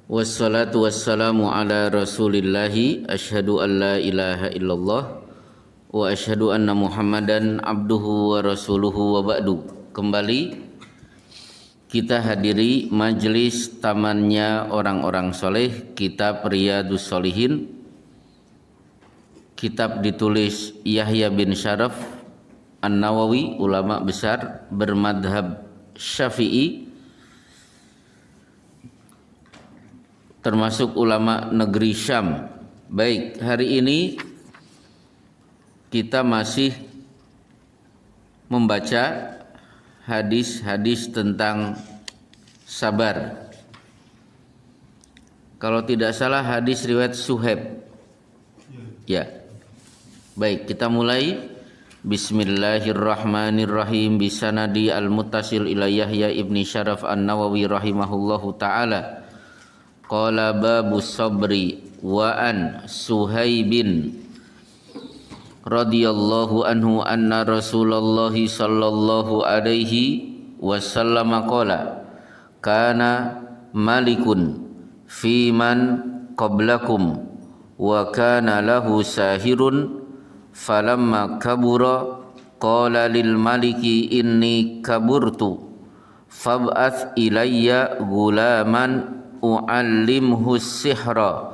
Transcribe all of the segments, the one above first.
Wassalatu wassalamu ala rasulillahi Ashhadu an la ilaha illallah wa ashhadu anna muhammadan abduhu wa rasuluhu wa ba'du. Kembali kita hadiri majelis tamannya orang-orang soleh, kitab Riyadhus Shalihin. Kitab ditulis Yahya bin Syaraf An-Nawawi, ulama besar bermadhab Syafi'i, termasuk ulama negeri Syam. Baik, hari ini kita masih membaca hadis-hadis tentang sabar. Kalau tidak salah hadis riwayat Suhaib. Ya. Baik, kita mulai. Bismillahirrahmanirrahim. Bisanadi al-muttasil ila Yahya ibni Syaraf An-Nawawi rahimahullahu ta'ala. Qala babu sabri wa an Suhaibin radhiyallahu anhu anna Rasulullah sallallahu alaihi wasallam qala kana malikun fi man qablakum wa kana lahu sahirun falamma kabura qala lil maliki inni kaburtu fab'ath ilayya gulaman u'allimhu sihra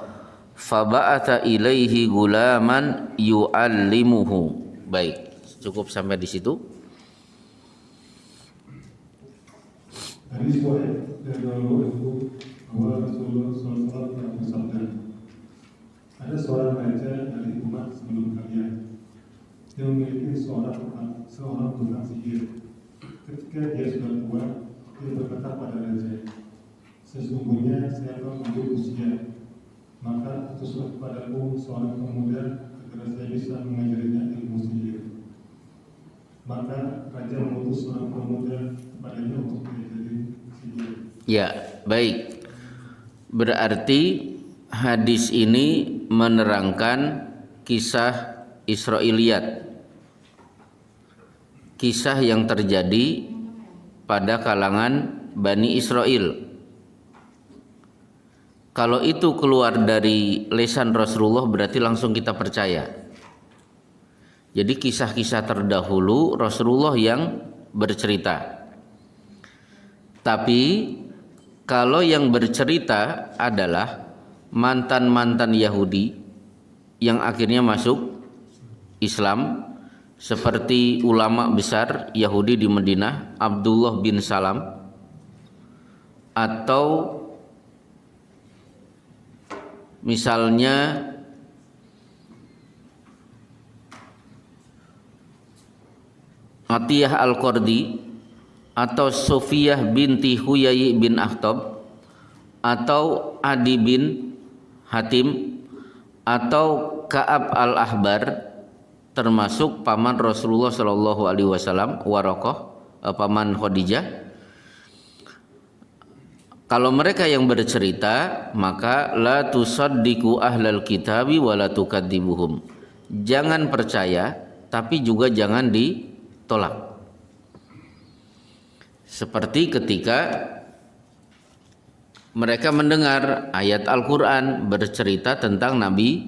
faba'atha ilaihi gulaman yu'allimuhu. Baik, cukup sampai di situ. Hadis Suhaib dari Rasulullah SAW yang bersabda, ada seorang raja dari umat sebelum kalian yang memiliki seorang tukang sihir. Ketika dia sudah tua, dia berkata pada raja, sesungguhnya saya telah lanjut usia, maka utuslah kepadaku seorang pemuda agar saya bisa mengajarinya ilmu sihir. Maka raja mengutus seorang pemuda kepadanya untuk diajari sihir. Ya, baik. Berarti hadis ini menerangkan kisah Israiliyat, kisah yang terjadi pada kalangan Bani Israel. Kalau itu keluar dari lisan Rasulullah berarti langsung kita percaya. Jadi kisah-kisah terdahulu Rasulullah yang bercerita. Tapi kalau yang bercerita adalah mantan-mantan Yahudi yang akhirnya masuk Islam, seperti ulama besar Yahudi di Madinah, Abdullah bin Salam, atau misalnya Atiyah Al-Qardi, atau Sofiyah binti Huyai bin Akhtab, atau Adi bin Hatim, atau Ka'ab Al-Ahbar, termasuk paman Rasulullah Shallallahu Alaihi Wasallam, Waraqah, paman Khadijah. Kalau mereka yang bercerita, maka la tusaddiqu ahlal kitabi wa la tukadzibuhum. Jangan percaya, tapi juga jangan ditolak. Seperti ketika mereka mendengar ayat Al-Quran bercerita tentang Nabi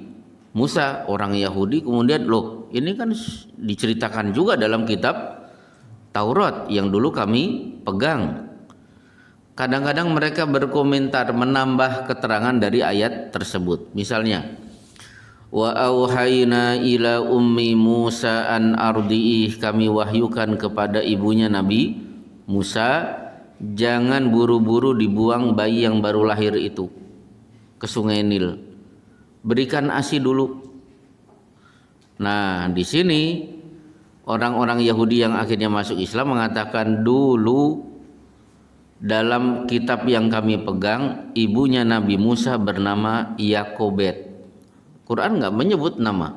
Musa, orang Yahudi, kemudian loh, ini kan diceritakan juga dalam kitab Taurat yang dulu kami pegang. Kadang-kadang mereka berkomentar, menambah keterangan dari ayat tersebut. Misalnya, wa auhayna ila ummi Musa an ardiih, kami wahyukan kepada ibunya Nabi Musa, jangan buru-buru dibuang bayi yang baru lahir itu ke Sungai Nil. Berikan ASI dulu. Nah, di sini orang-orang Yahudi yang akhirnya masuk Islam mengatakan dulu dalam kitab yang kami pegang, ibunya Nabi Musa bernama Yakobet. Quran nggak menyebut nama,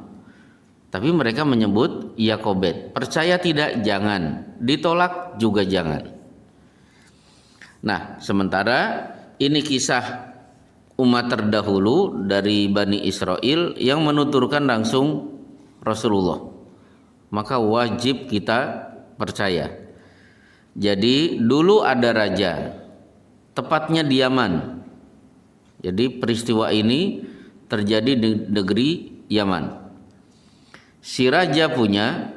tapi mereka menyebut Yakobet. Percaya tidak? Jangan. Ditolak juga jangan. Nah, sementara ini kisah umat terdahulu dari Bani Israel yang menuturkan langsung Rasulullah, maka wajib kita percaya. Jadi dulu ada raja, tepatnya di Yaman. Jadi peristiwa ini terjadi di negeri Yaman. Si raja punya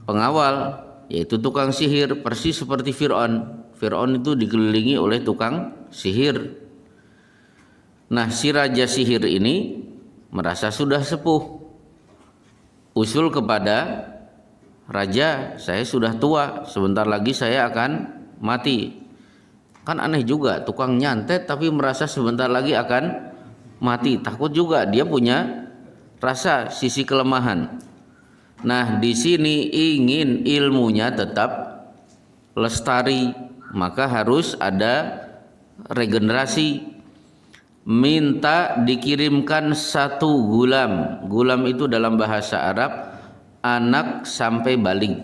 pengawal, yaitu tukang sihir, persis seperti Fir'aun. Fir'aun itu dikelilingi oleh tukang sihir. Nah, si raja sihir ini merasa sudah sepuh, usul kepada raja, saya sudah tua, sebentar lagi saya akan mati. Kan aneh juga, tukang nyantet tapi merasa sebentar lagi akan mati. Takut juga, dia punya rasa sisi kelemahan. Nah, di sini ingin ilmunya tetap lestari, maka harus ada regenerasi. Minta dikirimkan satu gulam. Gulam itu dalam bahasa Arab anak sampai balik.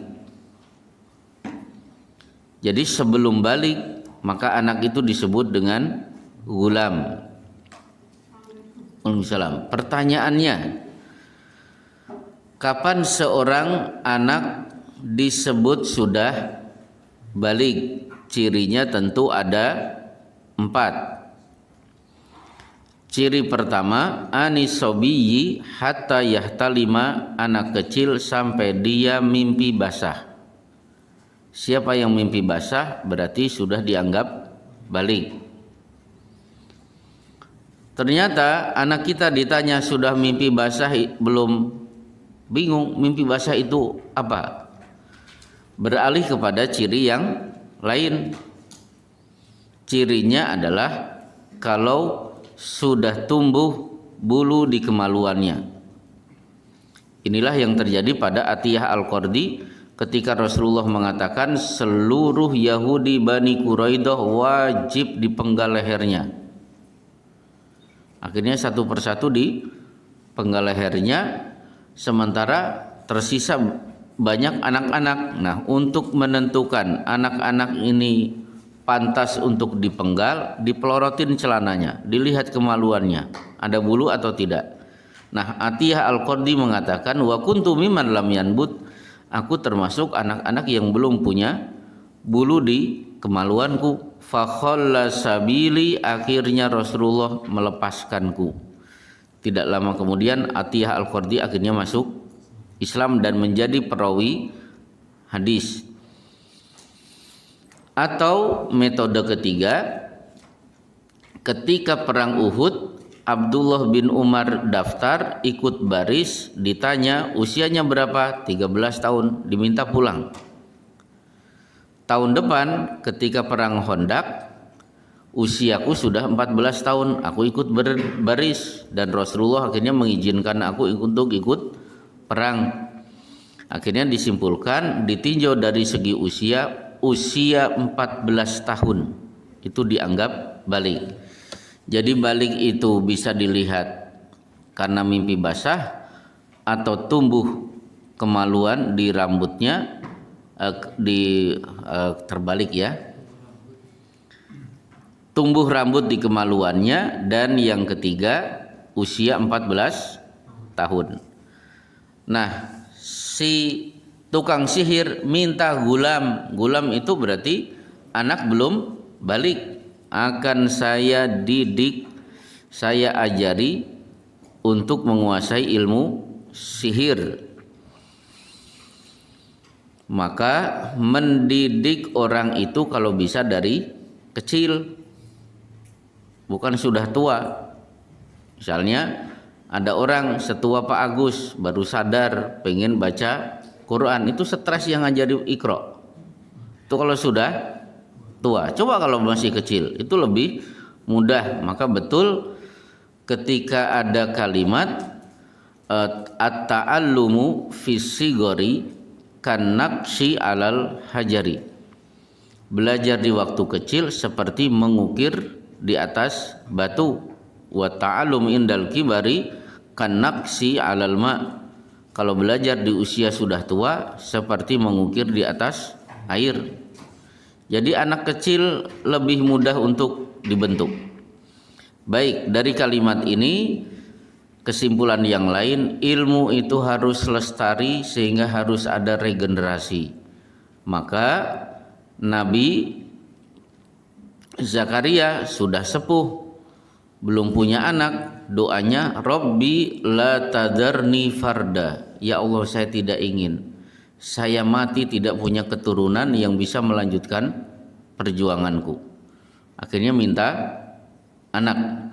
Jadi sebelum balik, maka anak itu disebut dengan gulam. Waalaikumsalam. Pertanyaannya, kapan seorang anak disebut sudah balik? Cirinya tentu ada 4. Ciri pertama, anisobiyyi hatta yahtalima, anak kecil sampai dia mimpi basah. Siapa yang mimpi basah berarti sudah dianggap balik. Ternyata anak kita ditanya sudah mimpi basah belum, bingung mimpi basah itu apa. Beralih kepada ciri yang lain. Cirinya adalah kalau sudah tumbuh bulu di kemaluannya. Inilah yang terjadi pada Atiyah Al-Qardi ketika Rasulullah mengatakan seluruh Yahudi Bani Quraidah wajib dipenggal lehernya. Akhirnya satu persatu dipenggal lehernya, sementara tersisa banyak anak-anak. Nah, untuk menentukan anak-anak ini pantas untuk dipenggal, dipelorotin celananya, dilihat kemaluannya, ada bulu atau tidak. Nah, Atiyah Al-Qardi mengatakan wa kuntu mimman lam yanbut, aku termasuk anak-anak yang belum punya bulu di kemaluanku. Fa khalla sabili, akhirnya Rasulullah melepaskanku. Tidak lama kemudian Atiyah Al-Qardi akhirnya masuk Islam dan menjadi perawi hadis. Atau metode ketiga, ketika perang Uhud, Abdullah bin Umar daftar ikut baris, ditanya usianya berapa, 13 tahun, diminta pulang. Tahun depan ketika perang Khandaq, usiaku sudah 14 tahun, aku ikut berbaris dan Rasulullah akhirnya mengizinkan aku untuk ikut perang. Akhirnya disimpulkan ditinjau dari segi usia 14 tahun itu dianggap balik. Jadi balik itu bisa dilihat karena mimpi basah atau tumbuh kemaluan di rambutnya, terbalik ya, tumbuh rambut di kemaluannya, dan yang ketiga usia 14 tahun. Nah, si tukang sihir minta gulam. Gulam itu berarti anak belum balik. Akan saya didik, saya ajari untuk menguasai ilmu sihir. Maka mendidik orang itu kalau bisa dari kecil, bukan sudah tua. Misalnya ada orang setua Pak Agus baru sadar pengen baca Quran, itu stres yang ngajari Iqra. Itu kalau sudah tua. Coba kalau masih kecil, itu lebih mudah. Maka betul ketika ada kalimat at-ta'allumu fis-sigori kan-naqshi 'alal hajari. Belajar di waktu kecil seperti mengukir di atas batu. Wa ta'allum indal kibari kan-naqshi 'alal ma'. Kalau belajar di usia sudah tua seperti mengukir di atas air. Jadi anak kecil lebih mudah untuk dibentuk. Baik, dari kalimat ini kesimpulan yang lain, ilmu itu harus lestari sehingga harus ada regenerasi. Maka Nabi Zakaria sudah sepuh, belum punya anak, doanya Rabbi la tadarni farda. Ya Allah, saya tidak ingin saya mati tidak punya keturunan yang bisa melanjutkan perjuanganku. Akhirnya minta anak.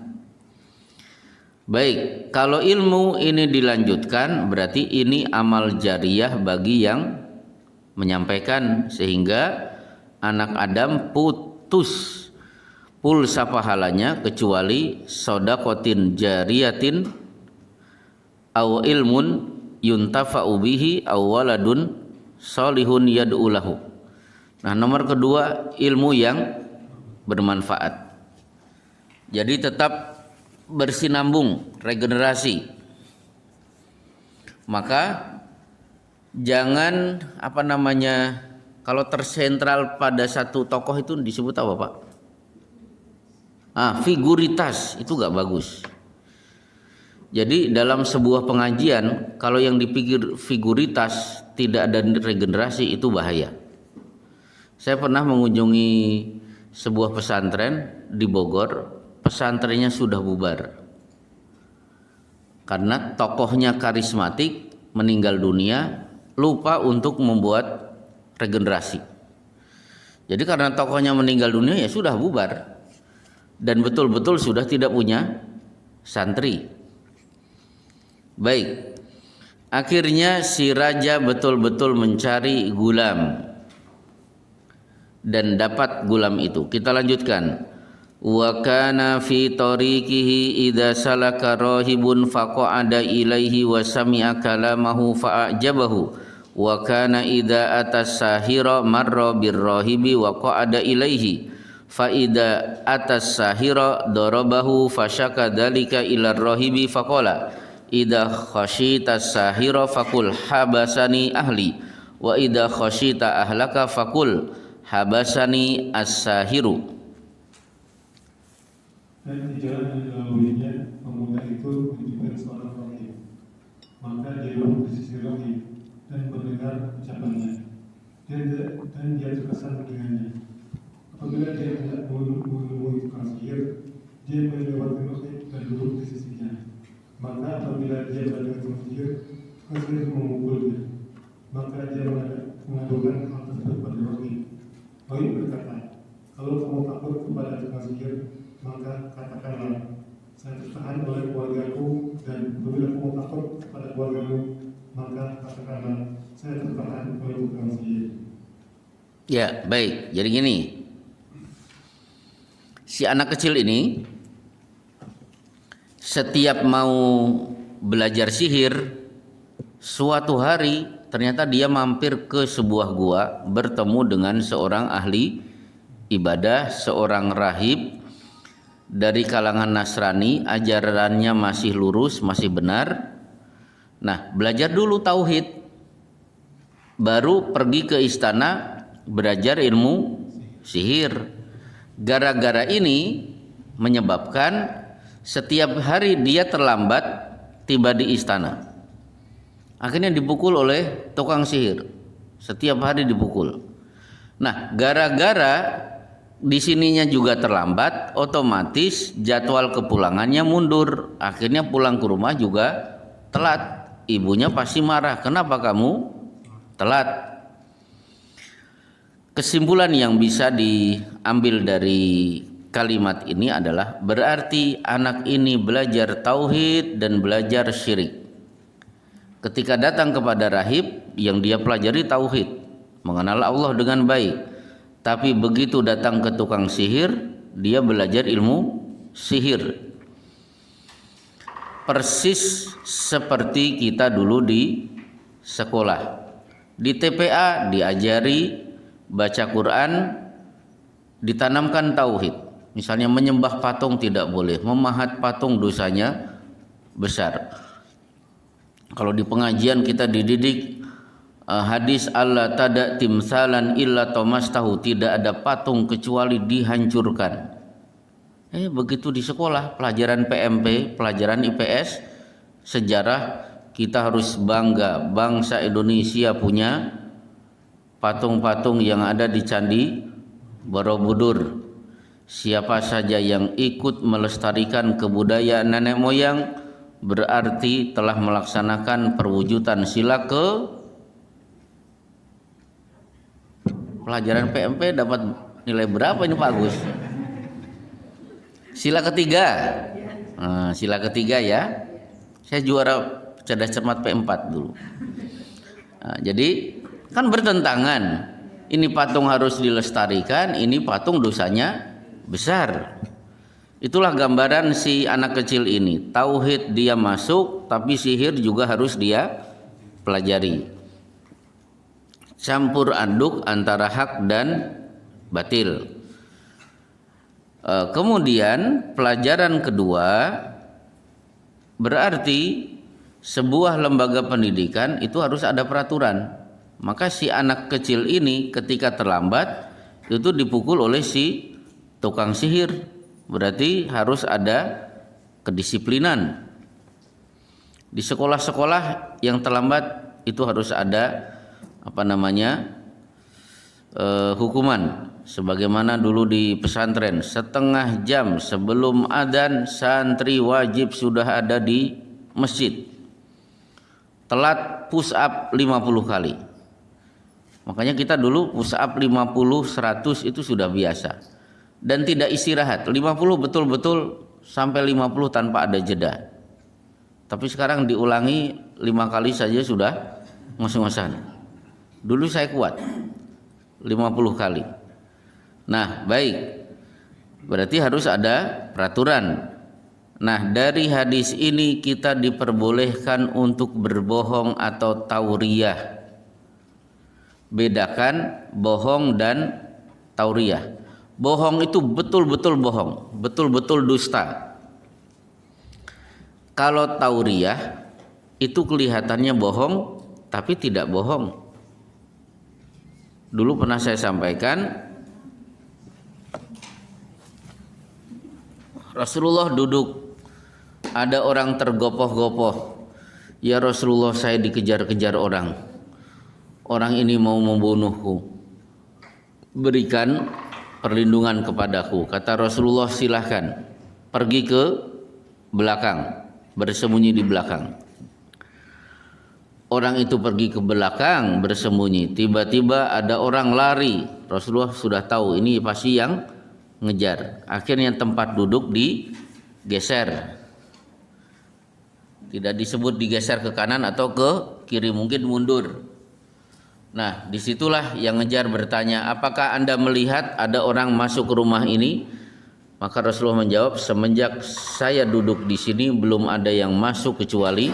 Baik, kalau ilmu ini dilanjutkan berarti ini amal jariyah bagi yang menyampaikan, sehingga anak Adam putus pulsa pahalanya kecuali sodakotin jariyatin aw ilmun yuntafa'u bihi aw waladun solihun yad'ulahu. Nah, nomor kedua, ilmu yang bermanfaat. Jadi tetap bersinambung, regenerasi. Maka jangan kalau tersentral pada satu tokoh itu disebut apa, Pak? Figuritas, itu gak bagus. Jadi dalam sebuah pengajian kalau yang dipikir figuritas tidak ada regenerasi, itu bahaya. Saya pernah mengunjungi sebuah pesantren di Bogor. Pesantrennya sudah bubar karena tokohnya karismatik meninggal dunia, lupa untuk membuat regenerasi. Jadi karena tokohnya meninggal dunia, ya sudah bubar dan betul-betul sudah tidak punya santri. Baik, akhirnya si raja betul-betul mencari gulam dan dapat gulam itu. Kita lanjutkan. Wa kana fi tariqihi idza salaka rahibun faqa'ada ilaihi wa sami'a kalamahu fa'ajabahu wa kana idza atas sahira marra birrahibi wa qa'ada ilaihi fa idza atas sahira darabahu fashaka dzalika ila rahibi faqala idza khashita sahira faqul habasani ahli wa idza khashita ahlaka faqul habasani as-sahiru. Dan di jalan yang dilaluinya, pemuda itu menjumpai seorang rahib. Maka dia duduk di sisi rahib dan mendengar ucapannya. Dan dia terkesan dengannya. Apabila dia hendak menemui tukang sihir, dia melewati rahib dan duduk di sisinya. Maka apabila dia berada tukang sihir memukulnya. Maka dia mengadukan hal tersebut pada rahib. Rahib berkata, kalau kamu takut kepada tukang sihir, maka katakanlah, saya tertahan oleh keluargaku, dan apabila kamu takut kepada keluargamu, maka katakanlah, saya tertahan oleh tukang sihir. Ya, baik. Jadi gini, si anak kecil ini setiap mau belajar sihir, suatu hari ternyata dia mampir ke sebuah gua, bertemu dengan seorang ahli ibadah, seorang rahib dari kalangan Nasrani, ajarannya masih lurus, masih benar. Nah, belajar dulu tauhid, baru pergi ke istana belajar ilmu sihir. Gara-gara ini menyebabkan setiap hari dia terlambat tiba di istana. Akhirnya dipukul oleh tukang sihir. Setiap hari dipukul. Nah, gara-gara di sininya juga terlambat, otomatis jadwal kepulangannya mundur. Akhirnya pulang ke rumah juga telat. Ibunya pasti marah, kenapa kamu telat? Kesimpulan yang bisa diambil dari kalimat ini adalah berarti anak ini belajar tauhid dan belajar syirik. Ketika datang kepada rahib, yang dia pelajari tauhid, mengenal Allah dengan baik. Tapi begitu datang ke tukang sihir, dia belajar ilmu sihir. Persis seperti kita dulu di sekolah. Di TPA diajari baca Quran, ditanamkan tauhid. Misalnya menyembah patung tidak boleh, memahat patung dosanya besar. Kalau di pengajian kita dididik hadis Allah tada timsalan illa tomastahu, tidak ada patung kecuali dihancurkan. Begitu di sekolah pelajaran PMP, pelajaran IPS, sejarah, kita harus bangga bangsa Indonesia punya patung-patung yang ada di Candi Borobudur. Siapa saja yang ikut melestarikan kebudayaan nenek moyang berarti telah melaksanakan perwujudan sila ke pelajaran PMP. Dapat nilai berapa ini Pak Agus? Sila ketiga. Nah, sila ketiga ya. Saya juara cerdas cermat P4 dulu. Nah, jadi kan bertentangan. Ini patung harus dilestarikan, ini patung dosanya besar. Itulah gambaran si anak kecil ini. Tauhid dia masuk, tapi sihir juga harus dia pelajari. Campur aduk antara hak dan batil. Kemudian pelajaran kedua berarti sebuah lembaga pendidikan itu harus ada peraturan. Maka si anak kecil ini ketika terlambat itu dipukul oleh si tukang sihir. Berarti harus ada kedisiplinan. Di sekolah-sekolah yang terlambat itu harus ada hukuman. Sebagaimana dulu di pesantren, setengah jam sebelum adzan santri wajib sudah ada di masjid. Telat push up 50 kali. Makanya kita dulu push up 50, 100 itu sudah biasa. Dan tidak istirahat. 50 betul-betul sampai 50 tanpa ada jeda. Tapi sekarang diulangi 5 kali saja sudah ngos-ngosan. Dulu saya kuat 50 kali. Nah, baik. Berarti harus ada peraturan. Nah, dari hadis ini kita diperbolehkan untuk berbohong atau tauriyah. Bedakan bohong dan tauriyah. Bohong itu betul-betul bohong, betul-betul dusta. Kalau tauriyah itu kelihatannya bohong tapi tidak bohong. Dulu pernah saya sampaikan, Rasulullah duduk, ada orang tergopoh-gopoh. Ya Rasulullah, saya dikejar-kejar orang. Orang ini mau membunuhku. Berikan perlindungan kepadaku. Kata Rasulullah, silahkan pergi ke belakang, bersembunyi di belakang. Orang itu pergi ke belakang bersembunyi. Tiba-tiba ada orang lari. Rasulullah sudah tahu ini pasti yang ngejar. Akhirnya tempat duduk digeser. Tidak disebut digeser ke kanan atau ke kiri, mungkin mundur. Nah, disitulah yang ngejar bertanya, apakah Anda melihat ada orang masuk ke rumah ini? Maka Rasulullah menjawab, semenjak saya duduk di sini belum ada yang masuk kecuali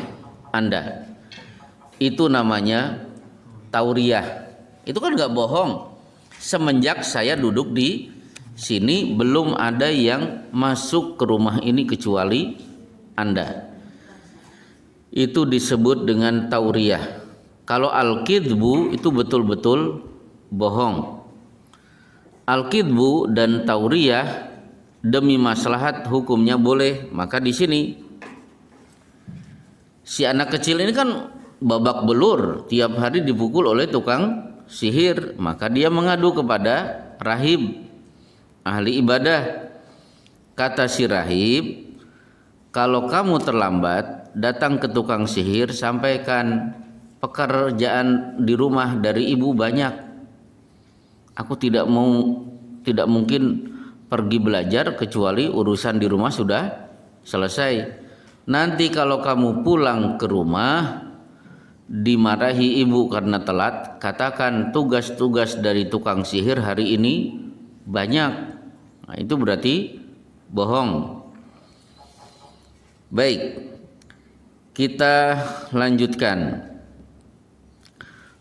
Anda. Itu namanya tauriyah. Itu kan nggak bohong. Semenjak saya duduk di sini belum ada yang masuk ke rumah ini kecuali Anda. Itu disebut dengan tauriyah. Kalau al-kidbu itu betul-betul bohong. Al-kidbu dan tauriyah demi maslahat hukumnya boleh. Maka di sini si anak kecil ini kan babak belur, tiap hari dipukul oleh tukang sihir. Maka dia mengadu kepada rahib, ahli ibadah. Kata si rahib, kalau kamu terlambat datang ke tukang sihir, sampaikan pekerjaan di rumah dari ibu banyak. Aku tidak mungkin pergi belajar kecuali urusan di rumah sudah selesai. Nanti kalau kamu pulang ke rumah dimarahi ibu karena telat, katakan tugas-tugas dari tukang sihir hari ini banyak. Nah, itu berarti bohong. Baik, kita lanjutkan.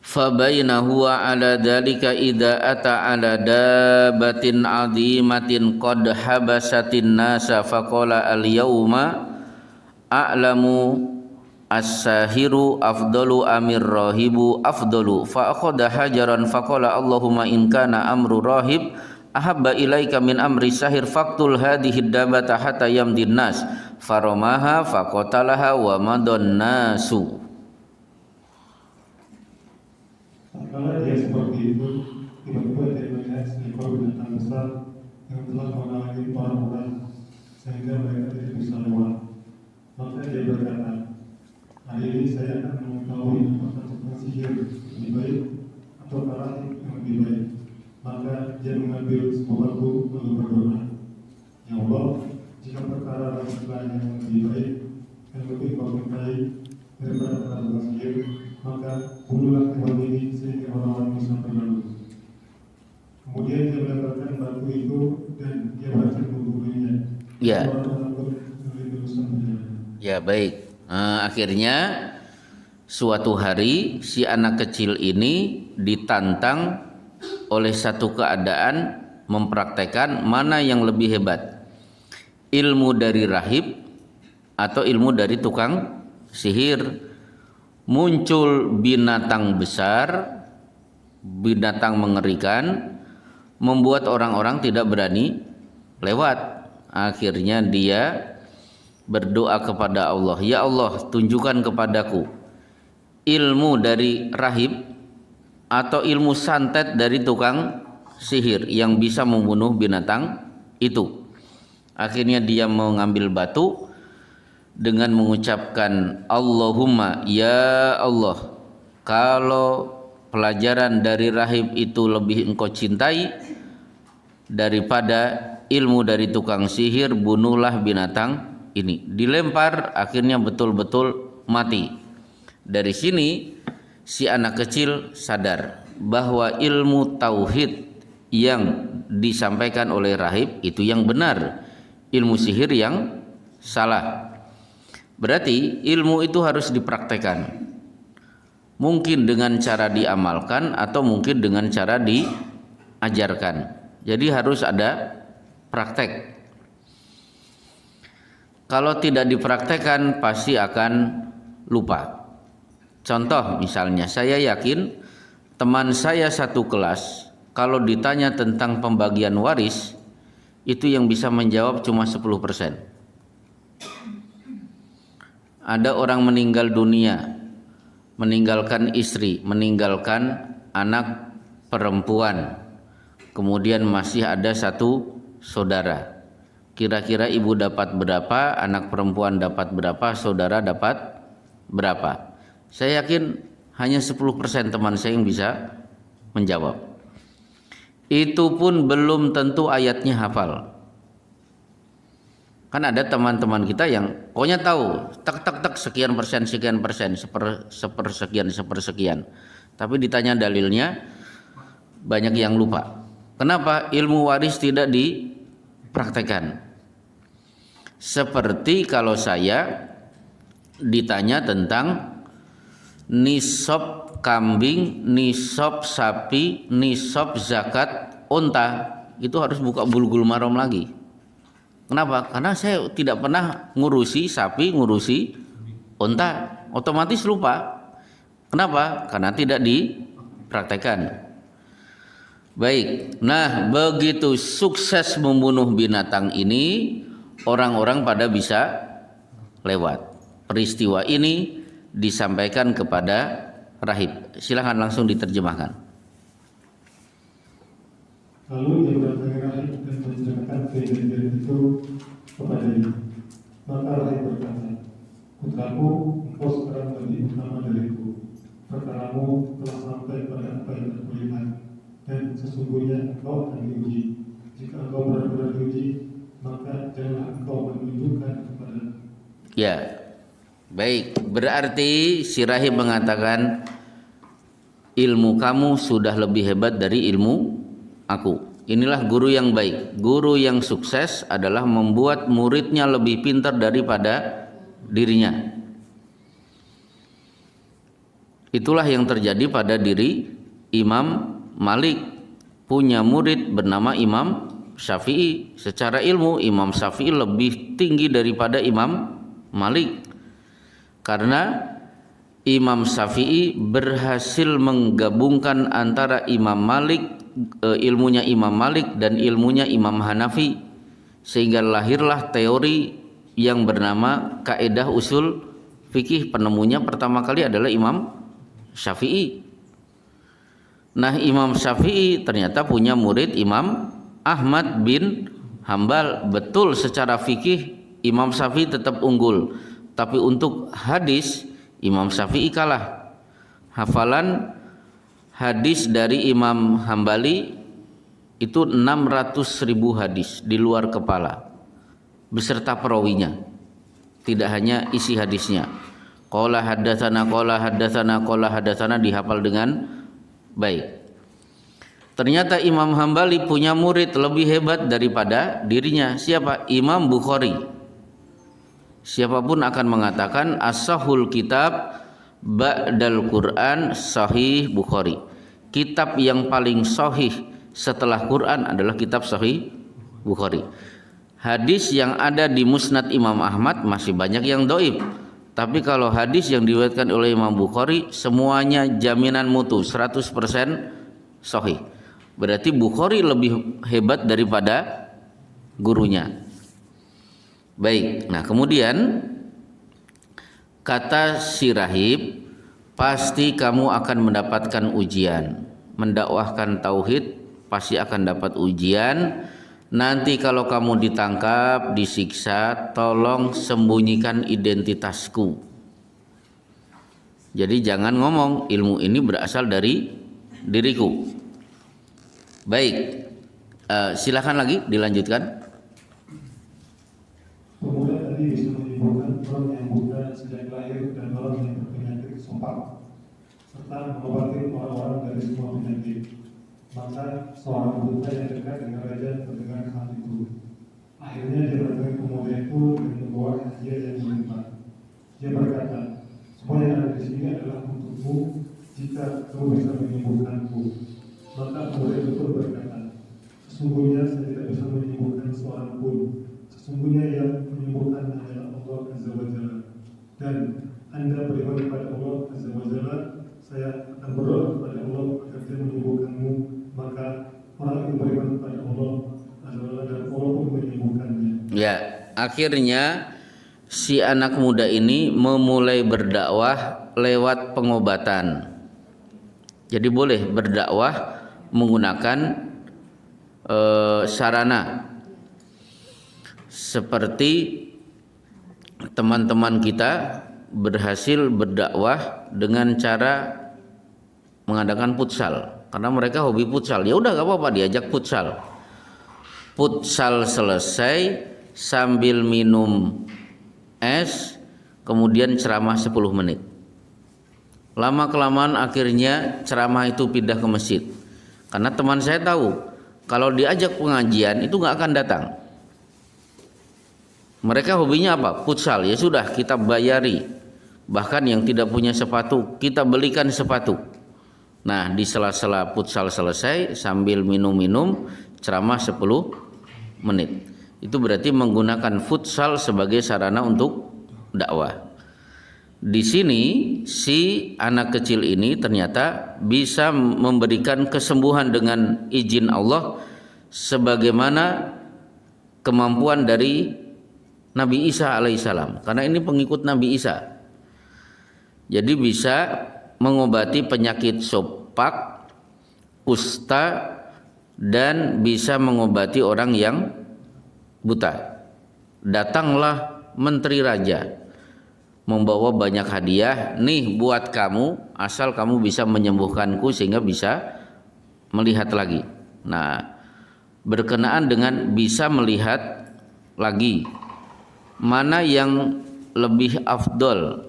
Fabainahu wa ala dzalika idza ata ala dabatin azimatin qad habasatin nasa faqala al yauma a'lamu as-sahiru afdalu amir rahibu afdalu fa akhadha hajaran faqala Allahumma in kana amru rahib ahabba ilaika min amri sahir faqtul hadhihi dabata hatta yamdin nas faramaha faqatalaha wa madon nasu. Kala dia seperti itu, tiba-tiba dia melihat seekor binatang besar yang telah menghalangi orang-orang sehingga mereka tidak bisa lewat. Maka dia berkata, hari ini saya akan mengetahui apakah tukang sihir lebih baik atau rahib yang lebih baik. Maka dia mengambil sebuah batu lalu berdoa, ya Allah, jika perkara lain yang lebih baik dan lebih baik daripada perkara tukang sihir, maka bunuhlah hewan ini sehingga orang-orang bisa berlalu. Kemudian dia melemparkan batu itu dan dia berhasil membunuhnya. Ya. Orang-orang pun terus berjalan. Ya, baik. Akhirnya suatu hari si anak kecil ini ditantang oleh satu keadaan mempraktekkan mana yang lebih hebat, ilmu dari rahib atau ilmu dari tukang sihir. Muncul binatang besar, binatang mengerikan, membuat orang-orang tidak berani lewat. Akhirnya dia berdoa kepada Allah, ya Allah, tunjukkan kepadaku ilmu dari rahib atau ilmu santet dari tukang sihir yang bisa membunuh binatang itu. Akhirnya dia mengambil batu dengan mengucapkan, Allahumma, ya Allah, kalau pelajaran dari rahib itu lebih engkau cintai daripada ilmu dari tukang sihir, bunuhlah binatang ini. Dilempar, akhirnya betul-betul mati. Dari sini si anak kecil sadar bahwa ilmu tauhid yang disampaikan oleh rahib itu yang benar, ilmu sihir yang salah. Berarti ilmu itu harus dipraktekkan, mungkin dengan cara diamalkan atau mungkin dengan cara diajarkan. Jadi harus ada praktek. Kalau tidak dipraktekkan pasti akan lupa. Contoh misalnya, saya yakin teman saya satu kelas kalau ditanya tentang pembagian waris itu yang bisa menjawab cuma 10%. Ada orang meninggal dunia, meninggalkan istri, meninggalkan anak perempuan, kemudian masih ada satu saudara. Kira-kira ibu dapat berapa, anak perempuan dapat berapa, saudara dapat berapa? Saya yakin hanya 10% teman saya yang bisa menjawab. Itu pun belum tentu ayatnya hafal. Kan ada teman-teman kita yang pokoknya tahu tek sekian persen, sepersekian. Tapi ditanya dalilnya banyak yang lupa. Kenapa? Ilmu waris tidak dipraktekkan. Seperti kalau saya ditanya tentang nisab kambing, nisab sapi, nisab zakat unta, itu harus buka Bulughul Maram lagi. Kenapa? Karena saya tidak pernah ngurusi sapi, ngurusi unta, otomatis lupa. Kenapa? Karena tidak dipraktekkan. Baik, nah begitu sukses membunuh binatang ini, orang-orang pada bisa lewat. Peristiwa ini disampaikan kepada rahib. Silakan langsung diterjemahkan. Lalu dia mendatangi rahib dan menceritakan kejadian itu kepadanya. Maka rahib berkata, putraku, engkau sekarang lebih utama dariku. Perkaramu telah sampai pada apa yang aku lihat, dan sesungguhnya engkau akan diuji. Jika engkau benar-benar diuji, maka janganlah engkau menunjukkan kepada. Ya, baik. Berarti si rahib mengatakan, ilmu kamu sudah lebih hebat dari ilmu aku. Inilah guru yang baik. Guru yang sukses adalah membuat muridnya lebih pintar daripada dirinya. Itulah yang terjadi pada diri Imam Malik. Punya murid bernama Imam Syafi'i. Secara ilmu Imam Syafi'i lebih tinggi daripada Imam Malik. Karena Imam Syafi'i berhasil menggabungkan antara Imam Malik, ilmunya Imam Malik dan ilmunya Imam Hanafi, sehingga lahirlah teori yang bernama kaidah usul fikih. Penemunya pertama kali adalah Imam Syafi'i. Nah, Imam Syafi'i ternyata punya murid Imam Ahmad bin Hambal, betul secara fikih Imam Syafi'i tetap unggul, tapi untuk hadis Imam Syafi'i kalah. Hafalan hadis dari Imam Hambali itu 600.000 hadis di luar kepala beserta perawinya, tidak hanya isi hadisnya. Qala haddatsana qala haddatsana qala haddatsana dihafal dengan baik. Ternyata Imam Hambali punya murid lebih hebat daripada dirinya. Siapa? Imam Bukhari. Siapapun akan mengatakan as-sahul kitab ba'dal Quran Sahih Bukhari. Kitab yang paling sahih setelah Quran adalah kitab Sahih Bukhari. Hadis yang ada di Musnad Imam Ahmad masih banyak yang dhaif. Tapi kalau hadis yang diriwayatkan oleh Imam Bukhari semuanya jaminan mutu 100% sahih. Berarti Bukhari lebih hebat daripada gurunya. Baik, nah kemudian kata si rahib, pasti kamu akan mendapatkan ujian. Mendakwahkan tauhid pasti akan dapat ujian. Nanti kalau kamu ditangkap, disiksa, tolong sembunyikan identitasku. Jadi jangan ngomong ilmu ini berasal dari diriku. Baik, silakan lagi dilanjutkan. Pemuda tadi bisa menyembuhkan orang yang buta sejak lahir dan orang yang berpenyakit sumpah, serta mengobati orang-orang dari semua penyakit. Maka seorang buta yang dekat dengan raja mendengar hal itu. Akhirnya dia bertemu pemuda itu dan membawa hadiah yang melimpah. Dia berkata, semua yang ada di sini adalah untukmu jika kamu bisa menyembuhkanku. Maka pemuda itu berkata, sesungguhnya saya tidak bisa menyembuhkan seorang pun. Sesungguhnya yang menyembuhkan adalah Allah Azza wa Jalla. Dan Anda beriman kepada Allah Azza wa Jalla, saya akan berdoa kepada Allah agar dia menyembuhkanmu. Maka orang itu beriman kepada Allah Azza wa Jalla dan Allah pun menyembuhkannya. Ya, akhirnya si anak muda ini memulai berdakwah lewat pengobatan. Jadi boleh berdakwah menggunakan sarana seperti teman-teman kita berhasil berdakwah dengan cara mengadakan futsal, karena mereka hobi futsal. Ya udah gak apa-apa, diajak futsal. Futsal selesai sambil minum es, kemudian ceramah 10 menit. Lama kelamaan akhirnya ceramah itu pindah ke masjid. Karena teman saya tahu kalau diajak pengajian itu gak akan datang. Mereka hobinya apa? Futsal. Ya sudah, kita bayari. Bahkan yang tidak punya sepatu, kita belikan sepatu. Nah, di sela-sela futsal selesai sambil minum-minum ceramah 10 menit. Itu berarti menggunakan futsal sebagai sarana untuk dakwah. Di sini si anak kecil ini ternyata bisa memberikan kesembuhan dengan izin Allah sebagaimana kemampuan dari Nabi Isa alaihissalam, karena ini pengikut Nabi Isa. Jadi bisa mengobati penyakit sopak, kusta, dan bisa mengobati orang yang buta. Datanglah menteri raja membawa banyak hadiah, nih buat kamu, asal kamu bisa menyembuhkanku sehingga bisa melihat lagi. Nah, berkenaan dengan bisa melihat lagi, mana yang lebih afdol?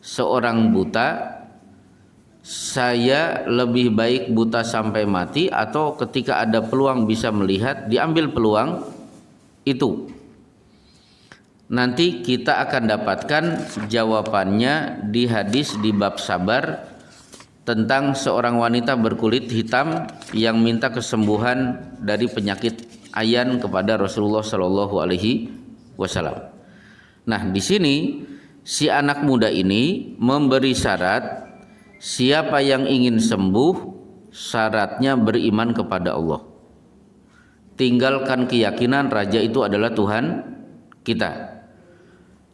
Seorang buta, saya lebih baik buta sampai mati atau ketika ada peluang bisa melihat, diambil peluang itu? Nanti kita akan dapatkan jawabannya di hadis di bab sabar tentang seorang wanita berkulit hitam yang minta kesembuhan dari penyakit ayan kepada Rasulullah Shallallahu Alaihi Wasallam. Nah, di sini si anak muda ini memberi syarat, siapa yang ingin sembuh syaratnya beriman kepada Allah. Tinggalkan keyakinan raja itu adalah Tuhan kita.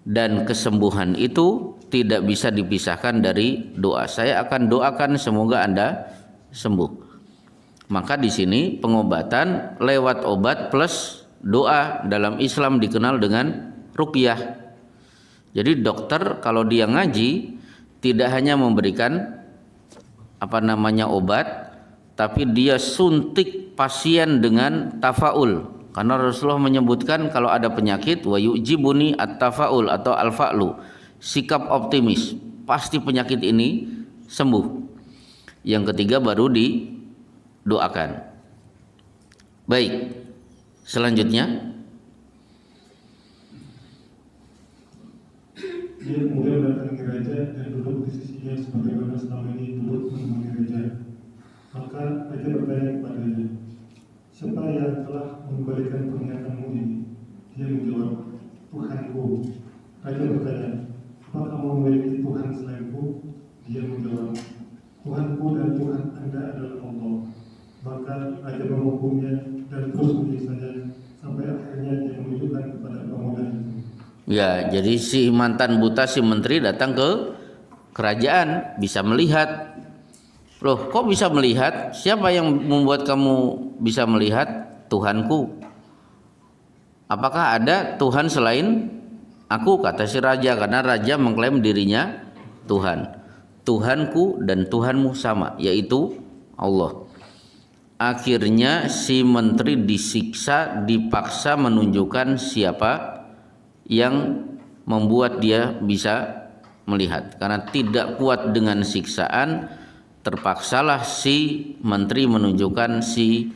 Dan kesembuhan itu tidak bisa dipisahkan dari doa. Saya akan doakan semoga Anda sembuh. Maka di sini pengobatan lewat obat plus doa dalam Islam dikenal dengan ruqyah. Jadi dokter kalau dia ngaji tidak hanya memberikan obat, tapi dia suntik pasien dengan tafaul. Karena Rasulullah menyebutkan kalau ada penyakit wa yujibuni at-tafaul atau al-fa'lu, sikap optimis, pasti penyakit ini sembuh. Yang ketiga baru didoakan. Baik, selanjutnya dia kemudian datang ke gereja dan duduk di sisinya sebagaimana selama ini duduk menemani gereja. Maka Raja bertanya kepadanya, siapa yang telah mengembalikan penglihatanmu ini? Dia menjawab, Tuhanku. Raja bertanya, apa kamu memiliki Tuhan selainku? Dia menjawab, Tuhanku dan Tuhan Anda adalah Allah. Maka Raja menghukumnya dan terus menyiksanya sampai akhirnya dia menunjukkan kepada pemuda itu. ya, jadi si mantan buta, si menteri datang ke kerajaan, bisa melihat. Loh, kok bisa melihat? Siapa yang membuat kamu bisa melihat? Tuhanku. Apakah ada Tuhan selain aku? Kata si raja, karena raja mengklaim dirinya Tuhan. Tuhanku dan Tuhanmu sama, yaitu Allah. Akhirnya si menteri disiksa, dipaksa menunjukkan siapa yang membuat dia bisa melihat. Karena tidak kuat dengan siksaan, terpaksalah si menteri menunjukkan si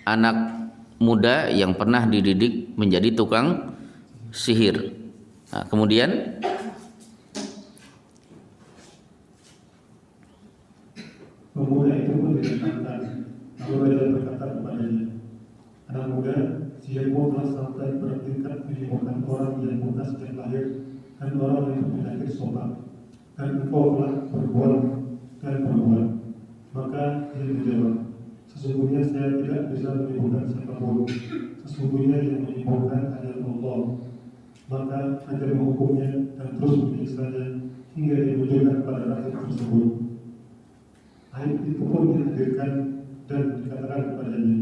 anak muda yang pernah dididik menjadi tukang sihir. Nah, kemudian pemuda itu pun ditantang. Lalu Raja berkata kepadanya, anak muda, sihirmu telah sampai pada tingkat menyembuhkan orang yang buta sejak lahir dan orang yang berpenyakit sopak, dan engkau telah berbuat dan berbuat. Maka dia menjawab, sesungguhnya saya tidak bisa menyembuhkan siapapun. Sesungguhnya yang menyembuhkan hanya Allah. Maka Raja menghukumnya dan terus menyiksanya hingga dimunculkan pada rahib tersebut. Rahib itu pun dihadirkan dan dikatakan kepadanya,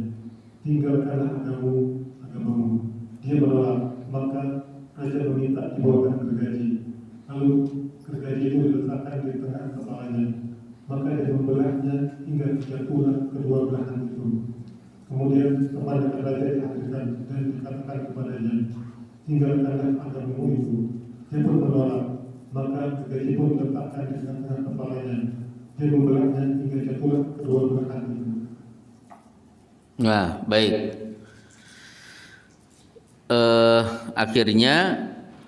tinggalkanlah agamamu. Dia menolak, maka Raja meminta dibawakan gergaji. Lalu gergaji itu diletakkan di tengah kepalanya. Maka dia membelahnya hingga jatuhlah kedua belahan itu. Kemudian kepada Raja dihadirkan dan dikatakan kepadanya, tinggalkanlah agamamu itu. Dia pun menolak, maka gergaji pun diletakkan di tengah kepalanya. Dia membelahnya hingga jatuhlah kedua belahan itu. nah, baik. Akhirnya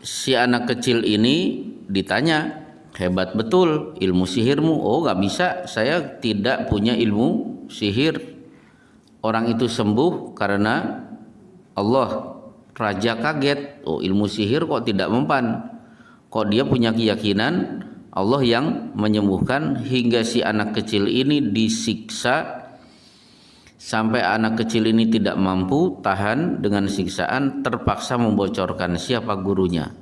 si anak kecil ini ditanya, hebat betul ilmu sihirmu. Oh, gak bisa, saya tidak punya ilmu sihir. Orang itu sembuh karena Allah. Raja kaget, oh ilmu sihir kok tidak mempan, kok dia punya keyakinan Allah yang menyembuhkan. Hingga si anak kecil ini disiksa sampai anak kecil ini tidak mampu tahan dengan siksaan, terpaksa membocorkan siapa gurunya.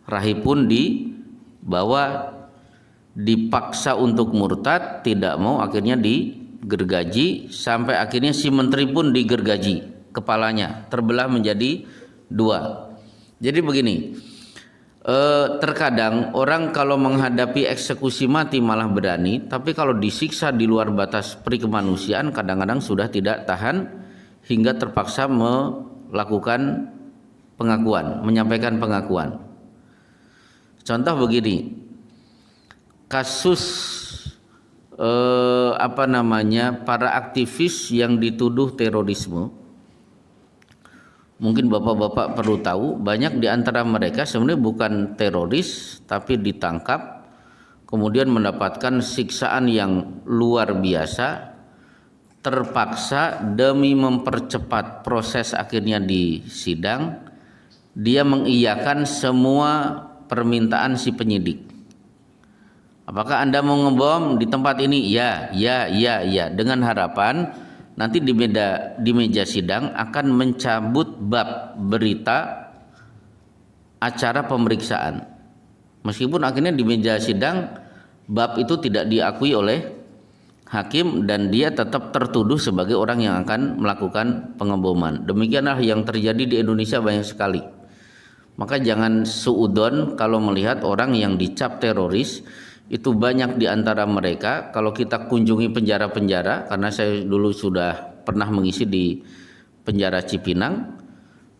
Rahib pun dibawa, dipaksa untuk murtad, tidak mau, akhirnya digergaji, sampai akhirnya si menteri pun digergaji, kepalanya terbelah menjadi dua. Jadi begini, terkadang orang kalau menghadapi eksekusi mati malah berani, tapi kalau disiksa di luar batas perikemanusiaan kadang-kadang sudah tidak tahan hingga terpaksa melakukan pengakuan, menyampaikan pengakuan. Contoh begini, kasus para aktivis yang dituduh terorisme. Mungkin bapak-bapak perlu tahu, banyak di antara mereka sebenarnya bukan teroris, tapi ditangkap, kemudian mendapatkan siksaan yang luar biasa, terpaksa demi mempercepat proses akhirnya di sidang, dia mengiyakan semua permintaan si penyidik. Apakah Anda mau ngebom di tempat ini? Ya. Dengan harapan nanti di meja sidang akan mencabut bab berita acara pemeriksaan. Meskipun akhirnya di meja sidang bab itu tidak diakui oleh hakim dan dia tetap tertuduh sebagai orang yang akan melakukan pengeboman. Demikianlah yang terjadi di Indonesia banyak sekali. Maka jangan suudon kalau melihat orang yang dicap teroris. Itu banyak di antara mereka. Kalau kita kunjungi penjara-penjara, karena saya dulu sudah pernah mengisi di penjara Cipinang,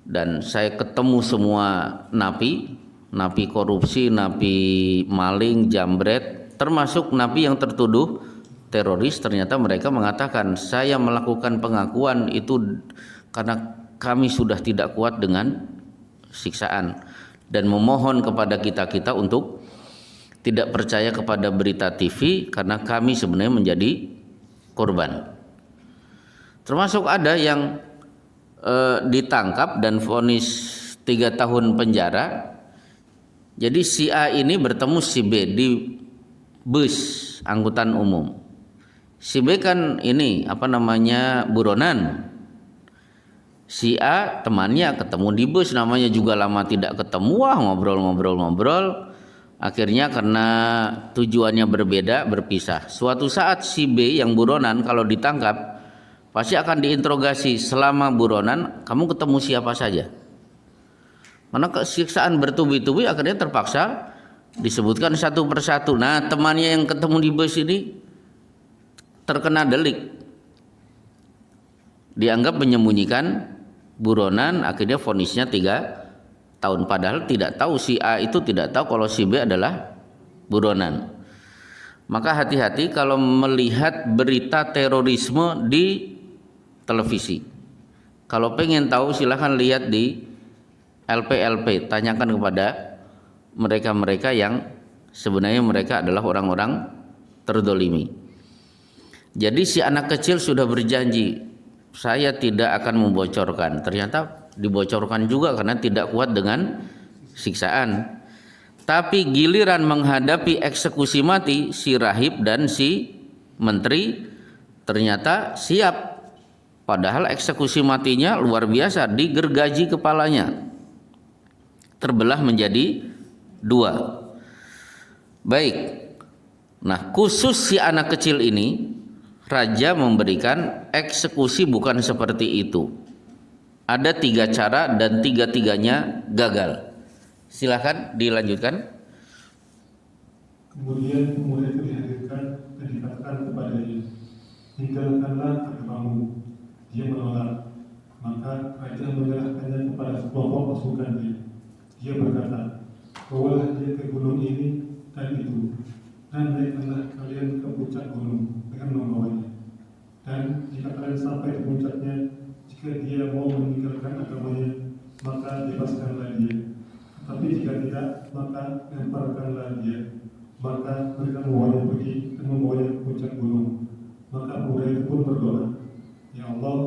dan saya ketemu semua napi korupsi, napi maling, jambret, termasuk napi yang tertuduh teroris. Ternyata mereka mengatakan, saya melakukan pengakuan itu karena kami sudah tidak kuat dengan siksaan, dan memohon kepada kita untuk tidak percaya kepada berita TV karena kami sebenarnya menjadi korban. Termasuk ada yang ditangkap dan vonis 3 tahun penjara. Jadi si A ini bertemu si B di bus angkutan umum. Si B kan ini buronan. Si A temannya ketemu di bus, namanya juga lama tidak ketemu, ngobrol. Akhirnya karena tujuannya berbeda, berpisah. Suatu saat si B yang buronan kalau ditangkap pasti akan diinterogasi, selama buronan kamu ketemu siapa saja. Karena kesiksaan bertubi-tubi, akhirnya terpaksa disebutkan satu persatu. Nah, temannya yang ketemu di bus ini terkena delik, dianggap menyembunyikan buronan, akhirnya vonisnya 3 tahun. Padahal tidak tahu, si A itu tidak tahu kalau si B adalah buronan. Maka hati-hati kalau melihat berita terorisme di televisi. Kalau pengen tahu silahkan lihat di LP, tanyakan kepada mereka-mereka yang sebenarnya mereka adalah orang-orang terdolimi. Jadi si anak kecil sudah berjanji, saya tidak akan membocorkan. Ternyata dibocorkan juga karena tidak kuat dengan siksaan. Tapi giliran menghadapi eksekusi mati, si rahib dan si menteri ternyata siap. Padahal eksekusi matinya luar biasa, digergaji kepalanya, terbelah menjadi 2. Baik. Nah, khusus si anak kecil ini, raja memberikan eksekusi bukan seperti itu. Ada 3 cara dan 3-tiganya gagal. Silakan dilanjutkan. Kemudian pemuda itu dihadirkan dan dikatakan kepadanya, tinggalkanlah agamamu. Dia menolak. Maka raja menyerahkannya kepada sekelompok pasukannya. Dia berkata, bawalah dia ke gunung ini dan itu, dan naikkanlah kalian ke puncak gunung dengan membawanya. Dan jika kalian sampai di puncaknya, jika dia mau meninggalkan agamanya, maka bebaskanlah dia. Tapi jika tidak, maka lemparkanlah dia. Maka mereka membawanya pergi dan membawanya ke puncak gunung. Maka pemuda itu pun berdoa, ya Allah,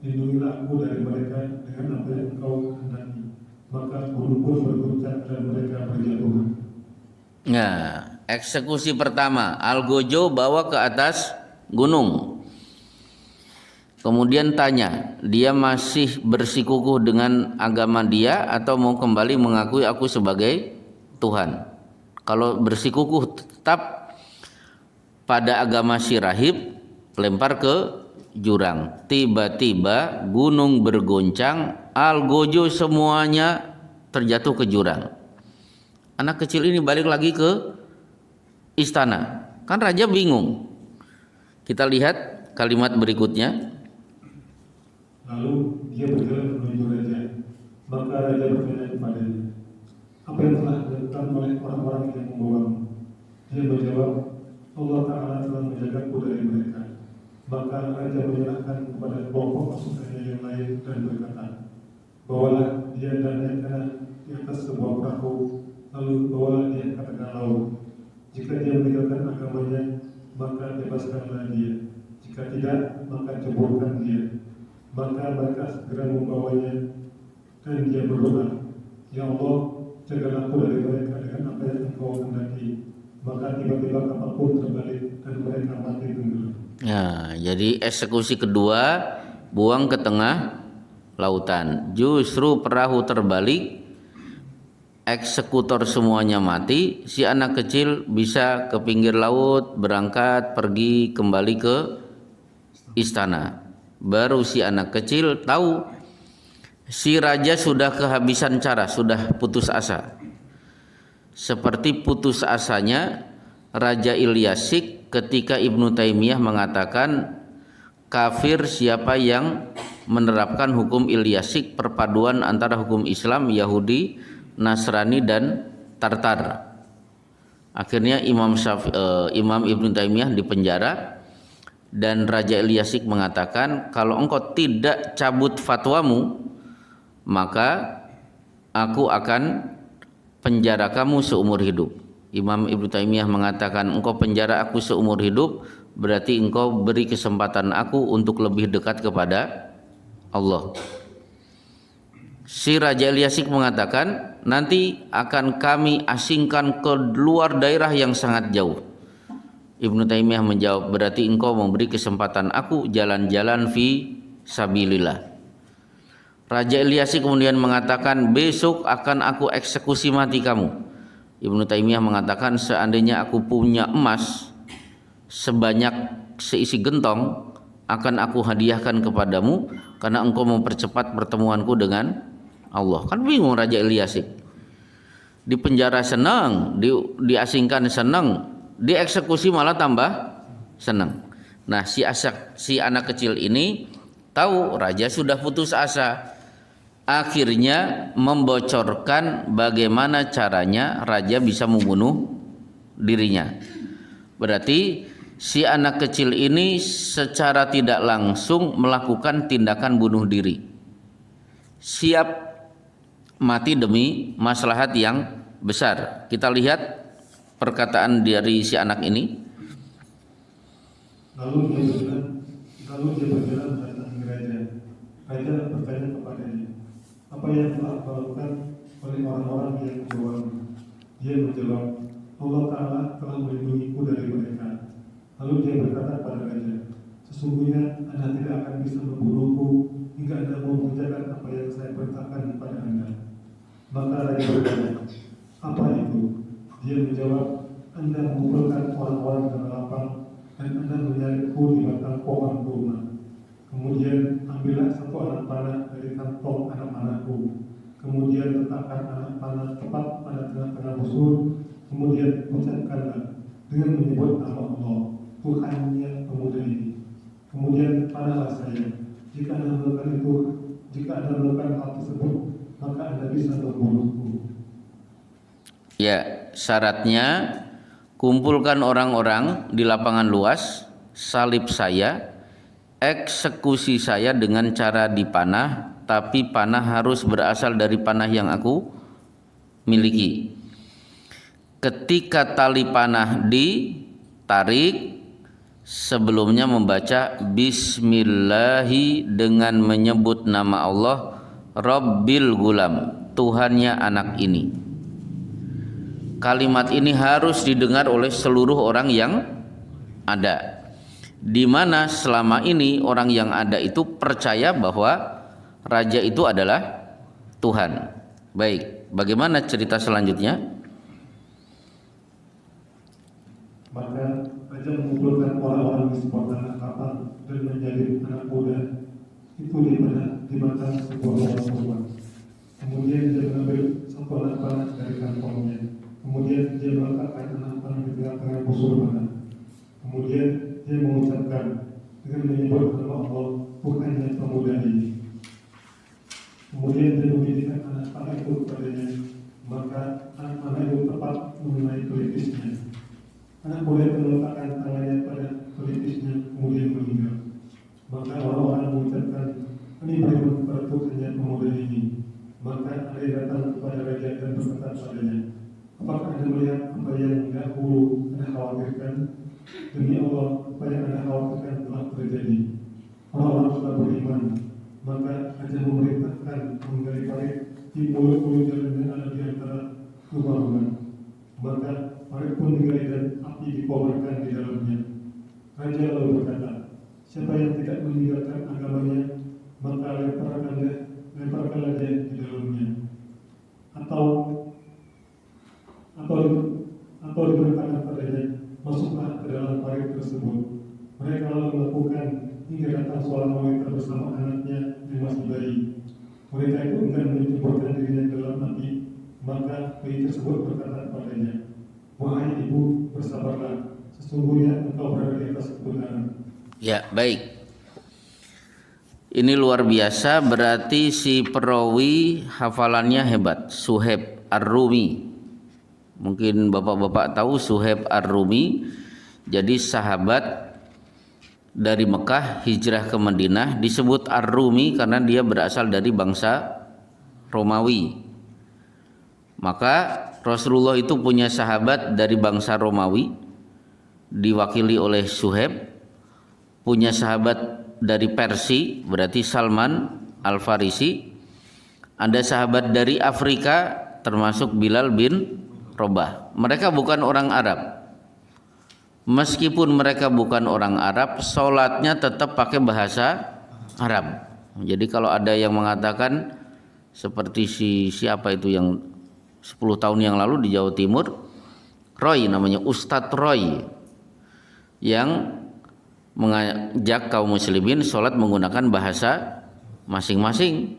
lindungilah aku dari mereka dengan apa yang Engkau kehendaki. Maka gunung pun berguncang dan mereka berjatuhan. Nah, eksekusi pertama, Algojo bawa ke atas gunung. Kemudian tanya, dia masih bersikukuh dengan agama dia atau mau kembali mengakui aku sebagai Tuhan. Kalau bersikukuh tetap pada agama si rahib, lempar ke jurang. Tiba-tiba gunung bergoncang, Algojo semuanya terjatuh ke jurang. Anak kecil ini balik lagi ke istana. Kan raja bingung. Kita lihat kalimat berikutnya. Lalu dia berjalan menuju raja. Maka raja bertanya kepadanya, apa yang telah dilakukan oleh orang-orang yang membawamu? Dia menjawab, Allah Ta'ala telah menjagaku dari mereka. Maka raja menyerahkan kepada kelompok pasukannya yang lain dan berkata, bawalah dia dan naikkanlah di atas sebuah perahu, lalu bawalah dia ke tengah laut. Jika dia meninggalkan agamanya, maka bebaskanlah dia. Jika tidak, maka ceburkan dia. Maka mereka segera membawanya dan dia berdoa, ya Allah, jagalah aku dari mereka dengan apa yang Engkau kehendaki. Maka tiba-tiba kapal pun terbalik dan mereka mati tenggelam. Nah, jadi eksekusi kedua, buang ke tengah lautan. Justru perahu terbalik, eksekutor semuanya mati, si anak kecil bisa ke pinggir laut, berangkat, pergi, kembali ke istana. Baru si anak kecil tahu si raja sudah kehabisan cara, sudah putus asa. Seperti putus asanya Raja Ilyasik ketika Ibnu Taimiyah mengatakan kafir siapa yang menerapkan hukum Ilyasik, perpaduan antara hukum Islam, Yahudi, Nasrani dan Tartar. Akhirnya Imam Ibnu Taimiyah dipenjara dan Raja Ilyasik mengatakan kalau engkau tidak cabut fatwamu maka aku akan penjara kamu seumur hidup. Imam Ibnu Taimiyah mengatakan engkau penjara aku seumur hidup berarti engkau beri kesempatan aku untuk lebih dekat kepada Allah. Si Raja Ilyasik mengatakan nanti akan kami asingkan ke luar daerah yang sangat jauh. Ibnu Taimiyah menjawab berarti engkau memberi kesempatan aku jalan-jalan fi sabilillah. Raja Ilyasik kemudian mengatakan besok akan aku eksekusi mati kamu. Ibnu Taimiyah mengatakan seandainya aku punya emas sebanyak seisi gentong akan aku hadiahkan kepadamu karena engkau mempercepat pertemuanku dengan Allah. Kan bingung Raja Ilyasik. Di penjara senang, diasingkan senang, dieksekusi malah tambah senang. Nah, si anak kecil ini tahu raja sudah putus asa. Akhirnya membocorkan bagaimana caranya raja bisa membunuh dirinya. Berarti si anak kecil ini secara tidak langsung melakukan tindakan bunuh diri. Siap mati demi maslahat yang besar. Kita lihat perkataan dari si anak ini. Lalu dia berjalan mendatangi raja. Raja bertanya kepadanya, apa yang telah dilakukan oleh orang-orang yang membawamu? Dia menjawab, Allah Ta'ala telah melindungiku dari mereka. Lalu dia berkata kepada raja, sesungguhnya Anda tidak akan bisa membunuhku hingga Anda mau mengerjakan apa yang saya perintahkan kepada Anda. Maka raja bertanya, apa itu? Dia menjawab, Anda mengumpulkan orang-orang dengan lapang dan Anda menyalibku di batang pohon kurma. Kemudian ambillah satu anak panah dari kantong anak-anakku. Kemudian letakkan anak panah tepat pada tengah-tengah busur. Kemudian ucapkanlah dengan menyebut nama Allah, Tuhannya pemuda ini. Kemudian panahlah saya. Jika Anda melakukan hal tersebut, maka Anda bisa membunuhku. Ya, syaratnya kumpulkan orang-orang di lapangan luas, salib saya, eksekusi saya dengan cara dipanah, tapi panah harus berasal dari panah yang aku miliki. Ketika tali panah ditarik, sebelumnya membaca Bismillahi dengan menyebut nama Allah, Rabbil Gulam, Tuhannya anak ini. Kalimat ini harus didengar oleh seluruh orang yang ada. Di mana selama ini orang yang ada itu percaya bahwa raja itu adalah Tuhan. Baik, bagaimana cerita selanjutnya? Maka raja mengumpulkan orang-orang di sebuah kapal dan menjadi anak muda itu di batang sebuah pohon kurma. Kemudian dia mengambil satu anak panah dari kantongnya. Kemudian dia meletakkan anak panah di tengah-tengah busur panah. Kemudian dia mengucapkan dengan menyebut nama Allah, Tuhannya pemuda ini. Kemudian dia memberikan anak panah itu kepadanya, maka anak panah itu tepat mengenai pelipisnya. Anak muda itu meletakkan tangannya pada pelipisnya, kemudian meninggal. Maka orang-orang mengucapkan, ini beriman kepada Tuhannya pemuda ini. Maka ada yang datang kepada raja dan berkata padanya, apakah Anda melihat apa yang dahulu Anda khawatirkan? Demi Allah, apa yang Anda khawatirkan telah terjadi. Orang-orang telah beriman. Maka raja memerintahkan menggali parit di mulut-mulut jalan yang ada di antara rumah-rumah. Maka parit pun digali dan api dikobarkan di dalamnya. Raja lalu berkata, siapa yang tidak meninggalkan agamanya, maka lemparkanlah dia di dalamnya. Atau berkata padanya, masuklah ke dalam parit tersebut. Mereka lalu melakukan hingga datang seorang wanita bersama anaknya yang masih bayi. Wanita itu enggan menjemurkan dirinya ke dalam api, maka bayi tersebut berkata kepadanya, wahai ibu, bersabarlah, sesungguhnya engkau berada di atas kebenaran. Ya, baik. Ini luar biasa, berarti si perawi hafalannya hebat, Suhaib Ar-Rumi. Mungkin bapak-bapak tahu Suhaib Ar-Rumi, jadi sahabat dari Mekah hijrah ke Madinah, disebut Ar-Rumi karena dia berasal dari bangsa Romawi. Maka Rasulullah itu punya sahabat dari bangsa Romawi, diwakili oleh Suhaib, punya sahabat dari Persia, berarti Salman Al-Farisi. Ada sahabat dari Afrika, termasuk Bilal bin Rabah. Mereka bukan orang Arab. Meskipun mereka bukan orang Arab, sholatnya tetap pakai bahasa Arab. Jadi kalau ada yang mengatakan seperti siapa itu yang 10 tahun yang lalu di Jawa Timur, Roy namanya, Ustadz Roy, yang mengajak kaum muslimin sholat menggunakan bahasa masing-masing.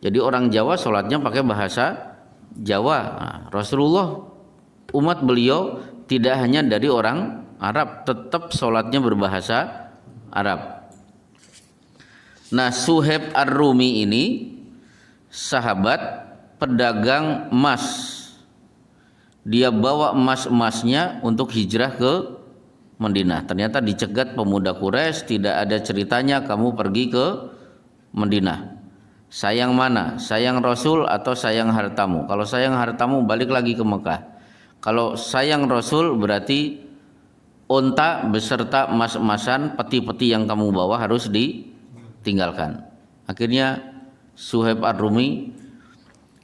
Jadi orang Jawa sholatnya pakai bahasa Jawa. Nah, Rasulullah, umat beliau tidak hanya dari orang Arab, tetap sholatnya berbahasa Arab. Nah, Suhaib Ar-Rumi ini sahabat pedagang emas. Dia bawa emas-emasnya untuk hijrah ke Madinah. Ternyata dicegat pemuda Quraisy, tidak ada ceritanya kamu pergi ke Madinah. Sayang mana? Sayang Rasul atau sayang hartamu? Kalau sayang hartamu balik lagi ke Mekah. Kalau sayang Rasul berarti unta beserta emas-emasan, peti-peti yang kamu bawa harus ditinggalkan. Akhirnya Suhaib Ar-Rumi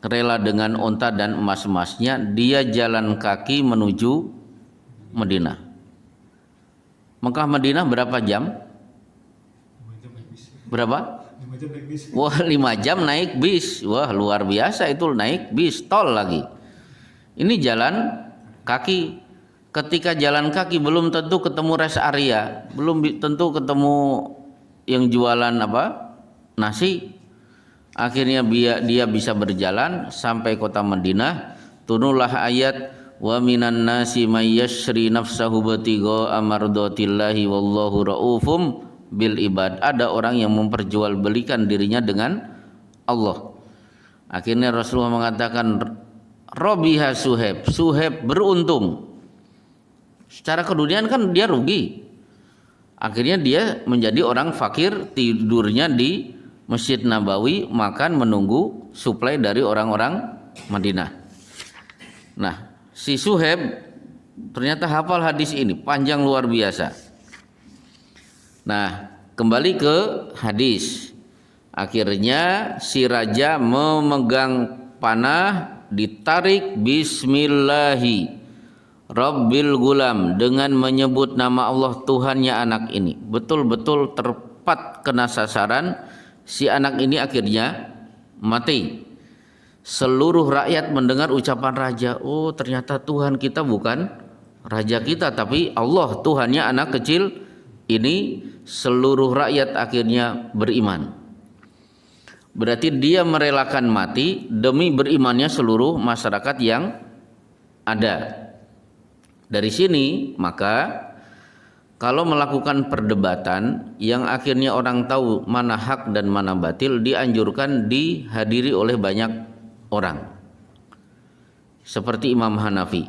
rela dengan unta dan emas-emasnya, dia jalan kaki menuju Madinah. Mekah Madinah berapa jam? Berapa? 5 jam naik bis. Wah, 5 jam naik bis. Wah, luar biasa itu, naik bis, tol lagi. Ini jalan kaki. Ketika jalan kaki belum tentu ketemu rest area, belum tentu ketemu yang jualan nasi. Akhirnya dia bisa berjalan sampai kota Madinah. Turunlah ayat, wa minan nasi may yashri nafsahu batigha amardatillahi wallahu raufum bil ibad. Ada orang yang memperjualbelikan dirinya dengan Allah. Akhirnya Rasulullah mengatakan, Robiha Suhaib, Suhaib beruntung. Secara keduniaan kan dia rugi. Akhirnya dia menjadi orang fakir, tidurnya di Masjid Nabawi, makan menunggu suplai dari orang-orang Madinah. Nah, si Suhaib ternyata hafal hadis ini, panjang luar biasa. Nah, kembali ke hadis. Akhirnya si raja memegang panah, ditarik bismillahi Rabbil gulam, dengan menyebut nama Allah Tuhannya anak ini. Betul-betul tepat kena sasaran. Si anak ini akhirnya mati. Seluruh rakyat mendengar ucapan raja, oh ternyata Tuhan kita bukan raja kita, tapi Allah Tuhannya anak kecil ini. Seluruh rakyat akhirnya beriman. Berarti dia merelakan mati demi berimannya seluruh masyarakat yang ada. Dari sini maka kalau melakukan perdebatan yang akhirnya orang tahu mana hak dan mana batil, dianjurkan dihadiri oleh banyak orang. Seperti Imam Hanafi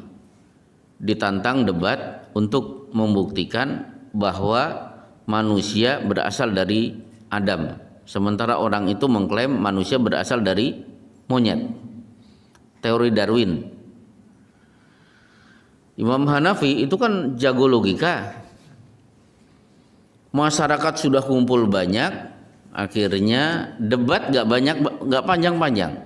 ditantang debat untuk membuktikan bahwa manusia berasal dari Adam, sementara orang itu mengklaim manusia berasal dari monyet. Teori Darwin. Imam Hanafi itu kan jago logika. Masyarakat sudah kumpul banyak, akhirnya debat gak panjang-panjang.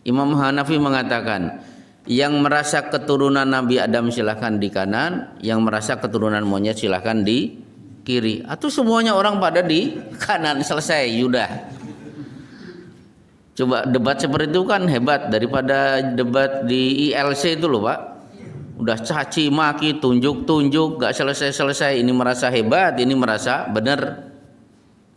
Imam Hanafi mengatakan, yang merasa keturunan Nabi Adam silahkan di kanan, yang merasa keturunan monyet silahkan di kiri, atau semuanya orang pada di kanan, selesai, sudah. Coba debat seperti itu kan hebat daripada debat di ILC itu loh Pak. udah caci maki, tunjuk-tunjuk, gak selesai-selesai. Ini merasa hebat, ini merasa benar.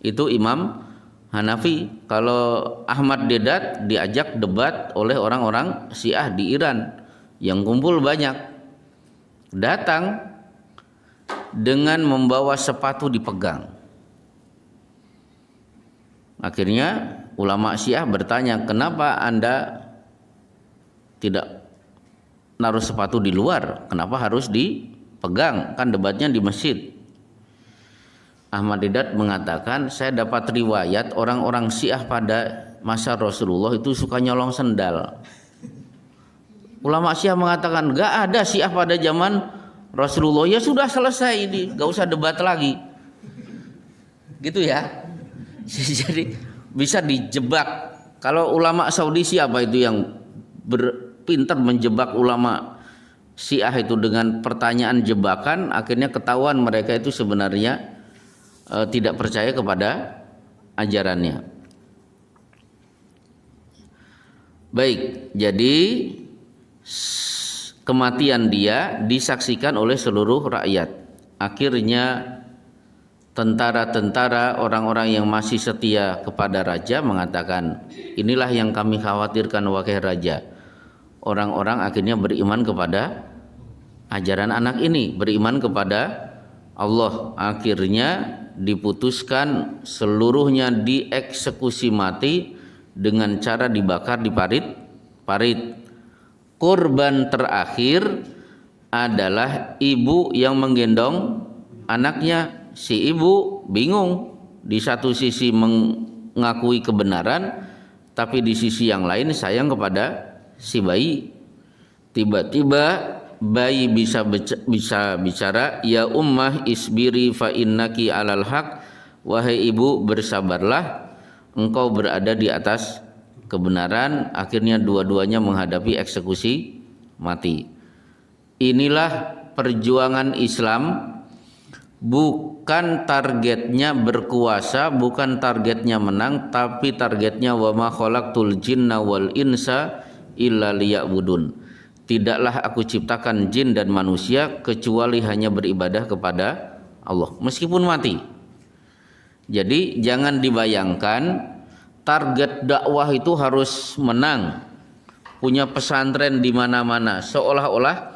Itu Imam Hanafi. Kalau Ahmad Dedat diajak debat oleh orang-orang Syiah di Iran yang kumpul banyak, datang dengan membawa sepatu dipegang. Akhirnya ulama Syiah bertanya, kenapa Anda tidak naruh sepatu di luar? Kenapa harus dipegang? Kan debatnya di masjid. Ahmad Dedat mengatakan, saya dapat riwayat orang-orang Syiah pada masa Rasulullah itu suka nyolong sendal. Ulama Syiah mengatakan, gak ada Syiah pada zaman Rasulullah. Ya sudah selesai ini, gak usah debat lagi. Gitu ya. Jadi bisa dijebak. Kalau ulama Saudi siapa itu yang pintar menjebak ulama Syiah itu dengan pertanyaan jebakan, akhirnya ketahuan mereka itu sebenarnya tidak percaya kepada ajarannya. Baik, jadi kematian dia disaksikan oleh seluruh rakyat. Akhirnya tentara-tentara, orang-orang yang masih setia kepada raja mengatakan, inilah yang kami khawatirkan wahai raja. Orang-orang akhirnya beriman kepada ajaran anak ini, beriman kepada Allah. Akhirnya diputuskan seluruhnya dieksekusi mati dengan cara dibakar di parit. Korban terakhir adalah ibu yang menggendong anaknya. Si ibu bingung, di satu sisi mengakui kebenaran, tapi di sisi yang lain sayang kepada si bayi. Tiba-tiba bayi bisa bicara, ya ummah isbiri fa innaki alal haq, wahai ibu bersabarlah, engkau berada di atas kebenaran. Akhirnya dua-duanya menghadapi eksekusi mati. Inilah perjuangan Islam. Bukan targetnya berkuasa, bukan targetnya menang, tapi targetnya wa ma khalaqtul jinna wal insa illa liya'budun. Tidaklah aku ciptakan jin dan manusia kecuali hanya beribadah kepada Allah, meskipun mati. Jadi jangan dibayangkan target dakwah itu harus menang, punya pesantren di mana-mana, seolah-olah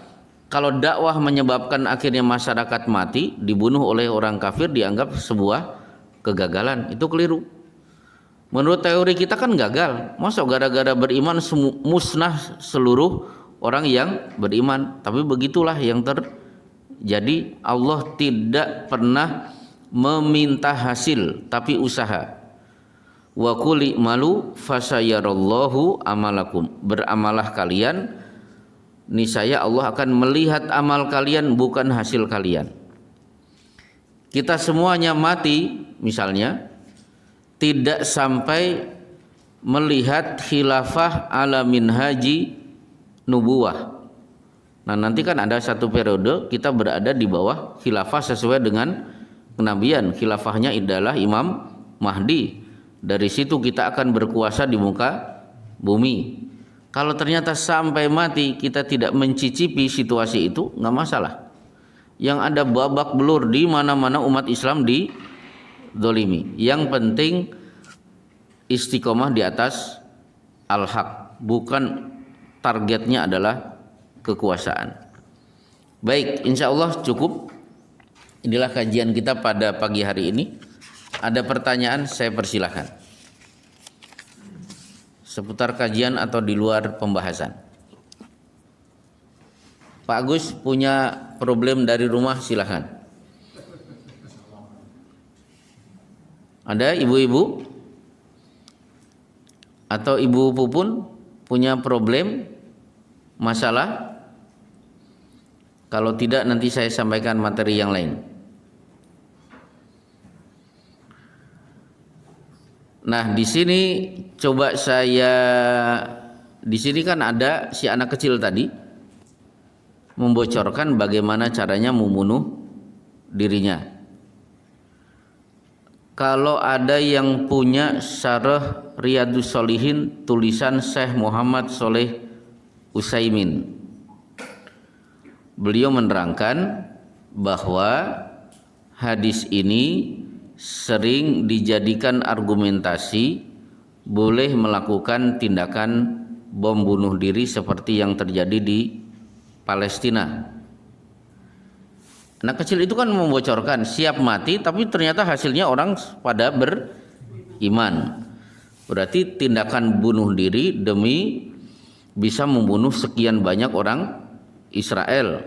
kalau dakwah menyebabkan akhirnya masyarakat mati, dibunuh oleh orang kafir, dianggap sebuah kegagalan. Itu keliru. Menurut teori kita kan gagal. Masa gara-gara beriman musnah seluruh orang yang beriman. Tapi begitulah yang terjadi. Allah tidak pernah meminta hasil, tapi usaha. Wa qul malu fasayarallahu amalakum. Beramalah kalian, niscaya Allah akan melihat amal kalian, bukan hasil kalian. Kita semuanya mati misalnya tidak sampai melihat khilafah ala minhaji nubuwah. Nah nanti kan ada satu periode kita berada di bawah khilafah sesuai dengan kenabian. Khilafahnya adalah Imam Mahdi. Dari situ kita akan berkuasa di muka bumi. Kalau ternyata sampai mati kita tidak mencicipi situasi itu, nggak masalah. Yang ada babak belur di mana-mana umat Islam dizolimi. Yang penting istiqomah di atas al-haq, bukan targetnya adalah kekuasaan. Baik, insya Allah cukup. Inilah kajian kita pada pagi hari ini. Ada pertanyaan, saya persilahkan. Seputar kajian atau di luar pembahasan. Pak Agus punya problem dari rumah, silakan. Ada ibu-ibu atau ibu Pupun punya problem, masalah? Kalau tidak nanti saya sampaikan materi yang lain. Nah, di sini coba di sini kan ada si anak kecil tadi membocorkan bagaimana caranya membunuh dirinya. Kalau ada yang punya Syarah Riyadhus Shalihin tulisan Syekh Muhammad Shaleh Utsaimin, beliau menerangkan bahwa hadis ini sering dijadikan argumentasi boleh melakukan tindakan bom bunuh diri seperti yang terjadi di Palestina. Anak kecil itu kan membocorkan siap mati, tapi ternyata hasilnya orang pada beriman. Berarti tindakan bunuh diri demi bisa membunuh sekian banyak orang Israel.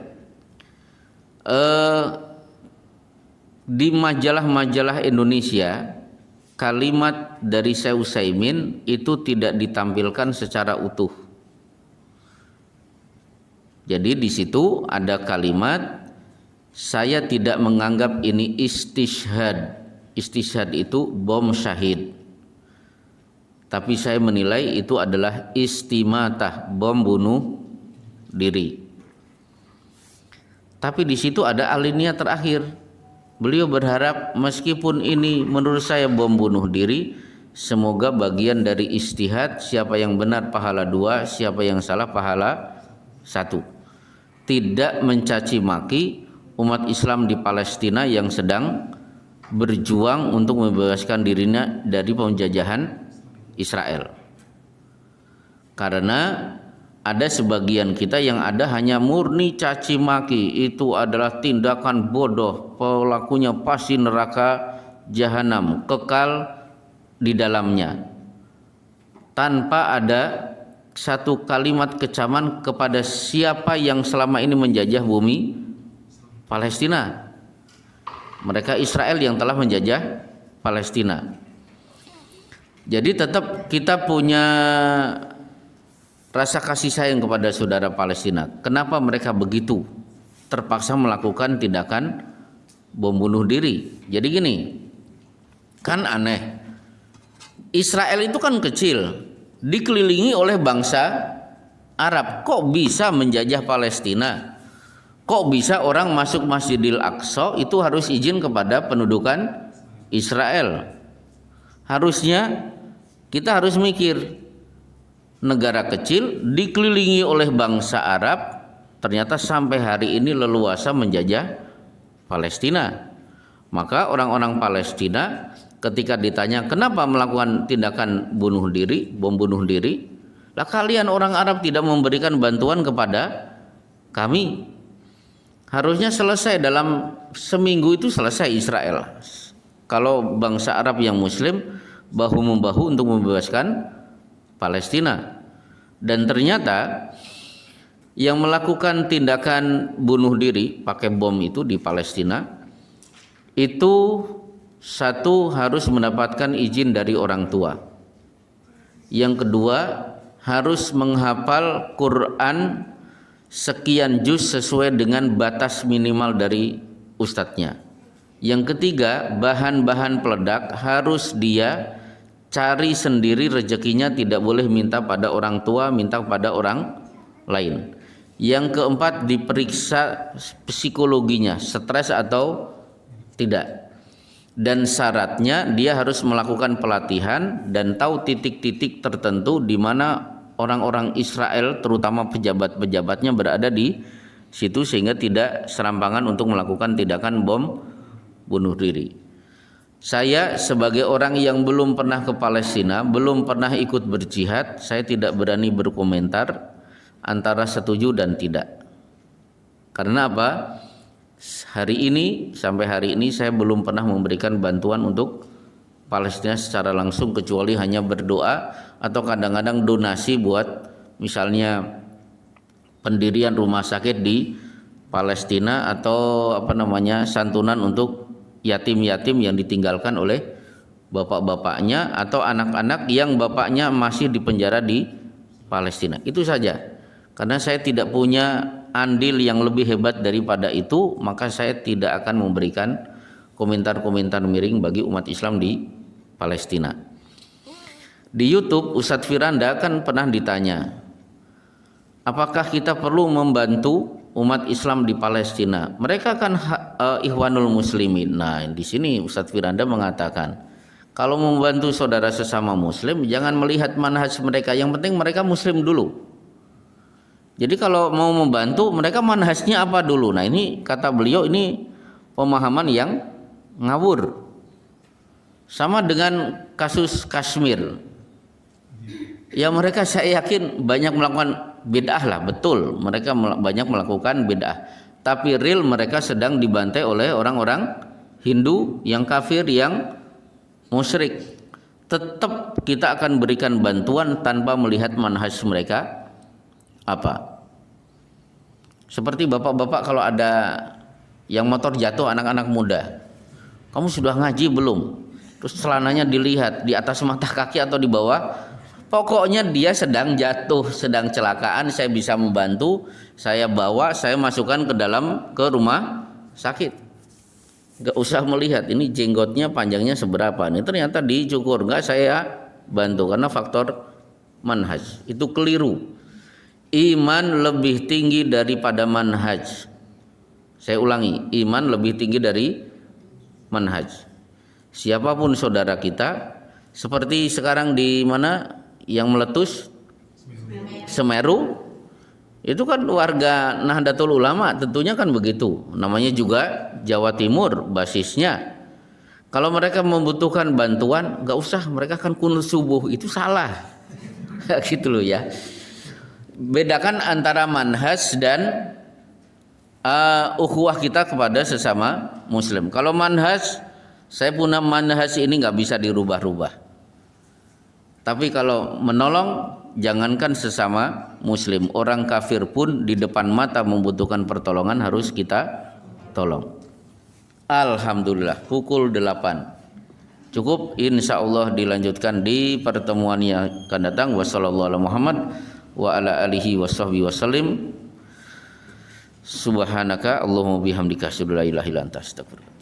Di majalah-majalah Indonesia, kalimat dari Syekh Utsaimin itu tidak ditampilkan secara utuh. Jadi di situ ada kalimat, saya tidak menganggap ini istishhad. Istishhad itu bom syahid. Tapi saya menilai itu adalah istimatah, bom bunuh diri. Tapi di situ ada alinea terakhir. Beliau berharap meskipun ini menurut saya bom bunuh diri, semoga bagian dari ijtihad, siapa yang benar pahala 2, siapa yang salah pahala 1. Tidak mencaci maki umat Islam di Palestina yang sedang berjuang untuk membebaskan dirinya dari penjajahan Israel. Karena ada sebagian kita yang ada hanya murni caci maki, itu adalah tindakan bodoh, pelakunya pasti neraka jahanam, kekal di dalamnya, tanpa ada satu kalimat kecaman kepada siapa yang selama ini menjajah bumi Palestina. Mereka Israel yang telah menjajah Palestina. Jadi tetap kita punya rasa kasih sayang kepada saudara Palestina. Kenapa mereka begitu terpaksa melakukan tindakan bom bunuh diri? Jadi gini, kan aneh. Israel itu kan kecil, dikelilingi oleh bangsa Arab. Kok bisa menjajah Palestina? Kok bisa orang masuk Masjidil Aqsa itu harus izin kepada pendudukan Israel? Harusnya kita harus mikir, negara kecil dikelilingi oleh bangsa Arab, ternyata sampai hari ini leluasa menjajah Palestina. Maka orang-orang Palestina ketika ditanya kenapa melakukan tindakan bunuh diri, bom bunuh diri, lah kalian orang Arab tidak memberikan bantuan kepada kami. Harusnya selesai dalam seminggu itu selesai Israel. Kalau bangsa Arab yang Muslim bahu membahu untuk membebaskan Palestina. Dan ternyata yang melakukan tindakan bunuh diri pakai bom itu di Palestina itu satu harus mendapatkan izin dari orang tua. Yang kedua harus menghafal Quran sekian juz sesuai dengan batas minimal dari ustadznya. Yang ketiga, bahan-bahan peledak harus dia cari sendiri rezekinya, tidak boleh minta pada orang tua, minta pada orang lain. Yang keempat, diperiksa psikologinya, stres atau tidak. Dan syaratnya dia harus melakukan pelatihan dan tahu titik-titik tertentu di mana orang-orang Israel terutama pejabat-pejabatnya berada di situ sehingga tidak serampangan untuk melakukan tindakan bom bunuh diri. Saya sebagai orang yang belum pernah ke Palestina, belum pernah ikut berjihad, saya tidak berani berkomentar antara setuju dan tidak. Karena apa? Sampai hari ini saya belum pernah memberikan bantuan untuk Palestina secara langsung, kecuali hanya berdoa atau kadang-kadang donasi buat misalnya pendirian rumah sakit di Palestina atau santunan untuk yatim-yatim yang ditinggalkan oleh bapak-bapaknya atau anak-anak yang bapaknya masih di penjara di Palestina. Itu saja. Karena saya tidak punya andil yang lebih hebat daripada itu, maka saya tidak akan memberikan komentar-komentar miring bagi umat Islam di Palestina. Di YouTube Ustadz Firanda kan pernah ditanya, apakah kita perlu membantu umat Islam di Palestina? Mereka kan Ikhwanul Muslimin. Nah, di sini Ustadz Firanda mengatakan, kalau membantu saudara sesama Muslim, jangan melihat manhaj mereka. Yang penting mereka Muslim dulu. Jadi kalau mau membantu mereka manhajnya apa dulu? Nah ini kata beliau ini pemahaman yang ngawur. Sama dengan kasus Kashmir. Ya mereka saya yakin banyak melakukan bid'ah lah, betul. Mereka banyak melakukan bid'ah. Tapi real mereka sedang dibantai oleh orang-orang Hindu yang kafir, yang musyrik. Tetap kita akan berikan bantuan tanpa melihat manhaj mereka apa. Seperti bapak-bapak kalau ada yang motor jatuh, anak-anak muda, kamu sudah ngaji belum? Terus celananya dilihat di atas mata kaki atau di bawah, pokoknya dia sedang jatuh, sedang celakaan, saya bisa membantu, saya bawa, saya masukkan ke rumah sakit. Gak usah melihat ini jenggotnya panjangnya seberapa, ini ternyata dicukur, enggak, saya bantu karena faktor manhaj. Itu keliru. Iman lebih tinggi daripada manhaj. Saya ulangi, iman lebih tinggi dari manhaj. Siapapun saudara kita, seperti sekarang di mana yang meletus Semeru, itu kan warga Nahdlatul Ulama, tentunya kan begitu. Namanya juga Jawa Timur basisnya. Kalau mereka membutuhkan bantuan, nggak usah, mereka kan kunut subuh, itu salah. Gitu loh ya. Bedakan antara manhaj dan ukhuwah kita kepada sesama muslim. Kalau manhaj, saya punya manhaj ini nggak bisa dirubah-rubah. Tapi kalau menolong, jangankan sesama muslim, orang kafir pun di depan mata membutuhkan pertolongan harus kita tolong. Alhamdulillah, pukul 8. Cukup, insya Allah dilanjutkan di pertemuan yang akan datang. Wassallallahu ala Muhammad wa ala alihi washabbihi wasallim. Subhanaka Allahumma bihamdika asyhadu an la ilaha illa anta astaghfiruka.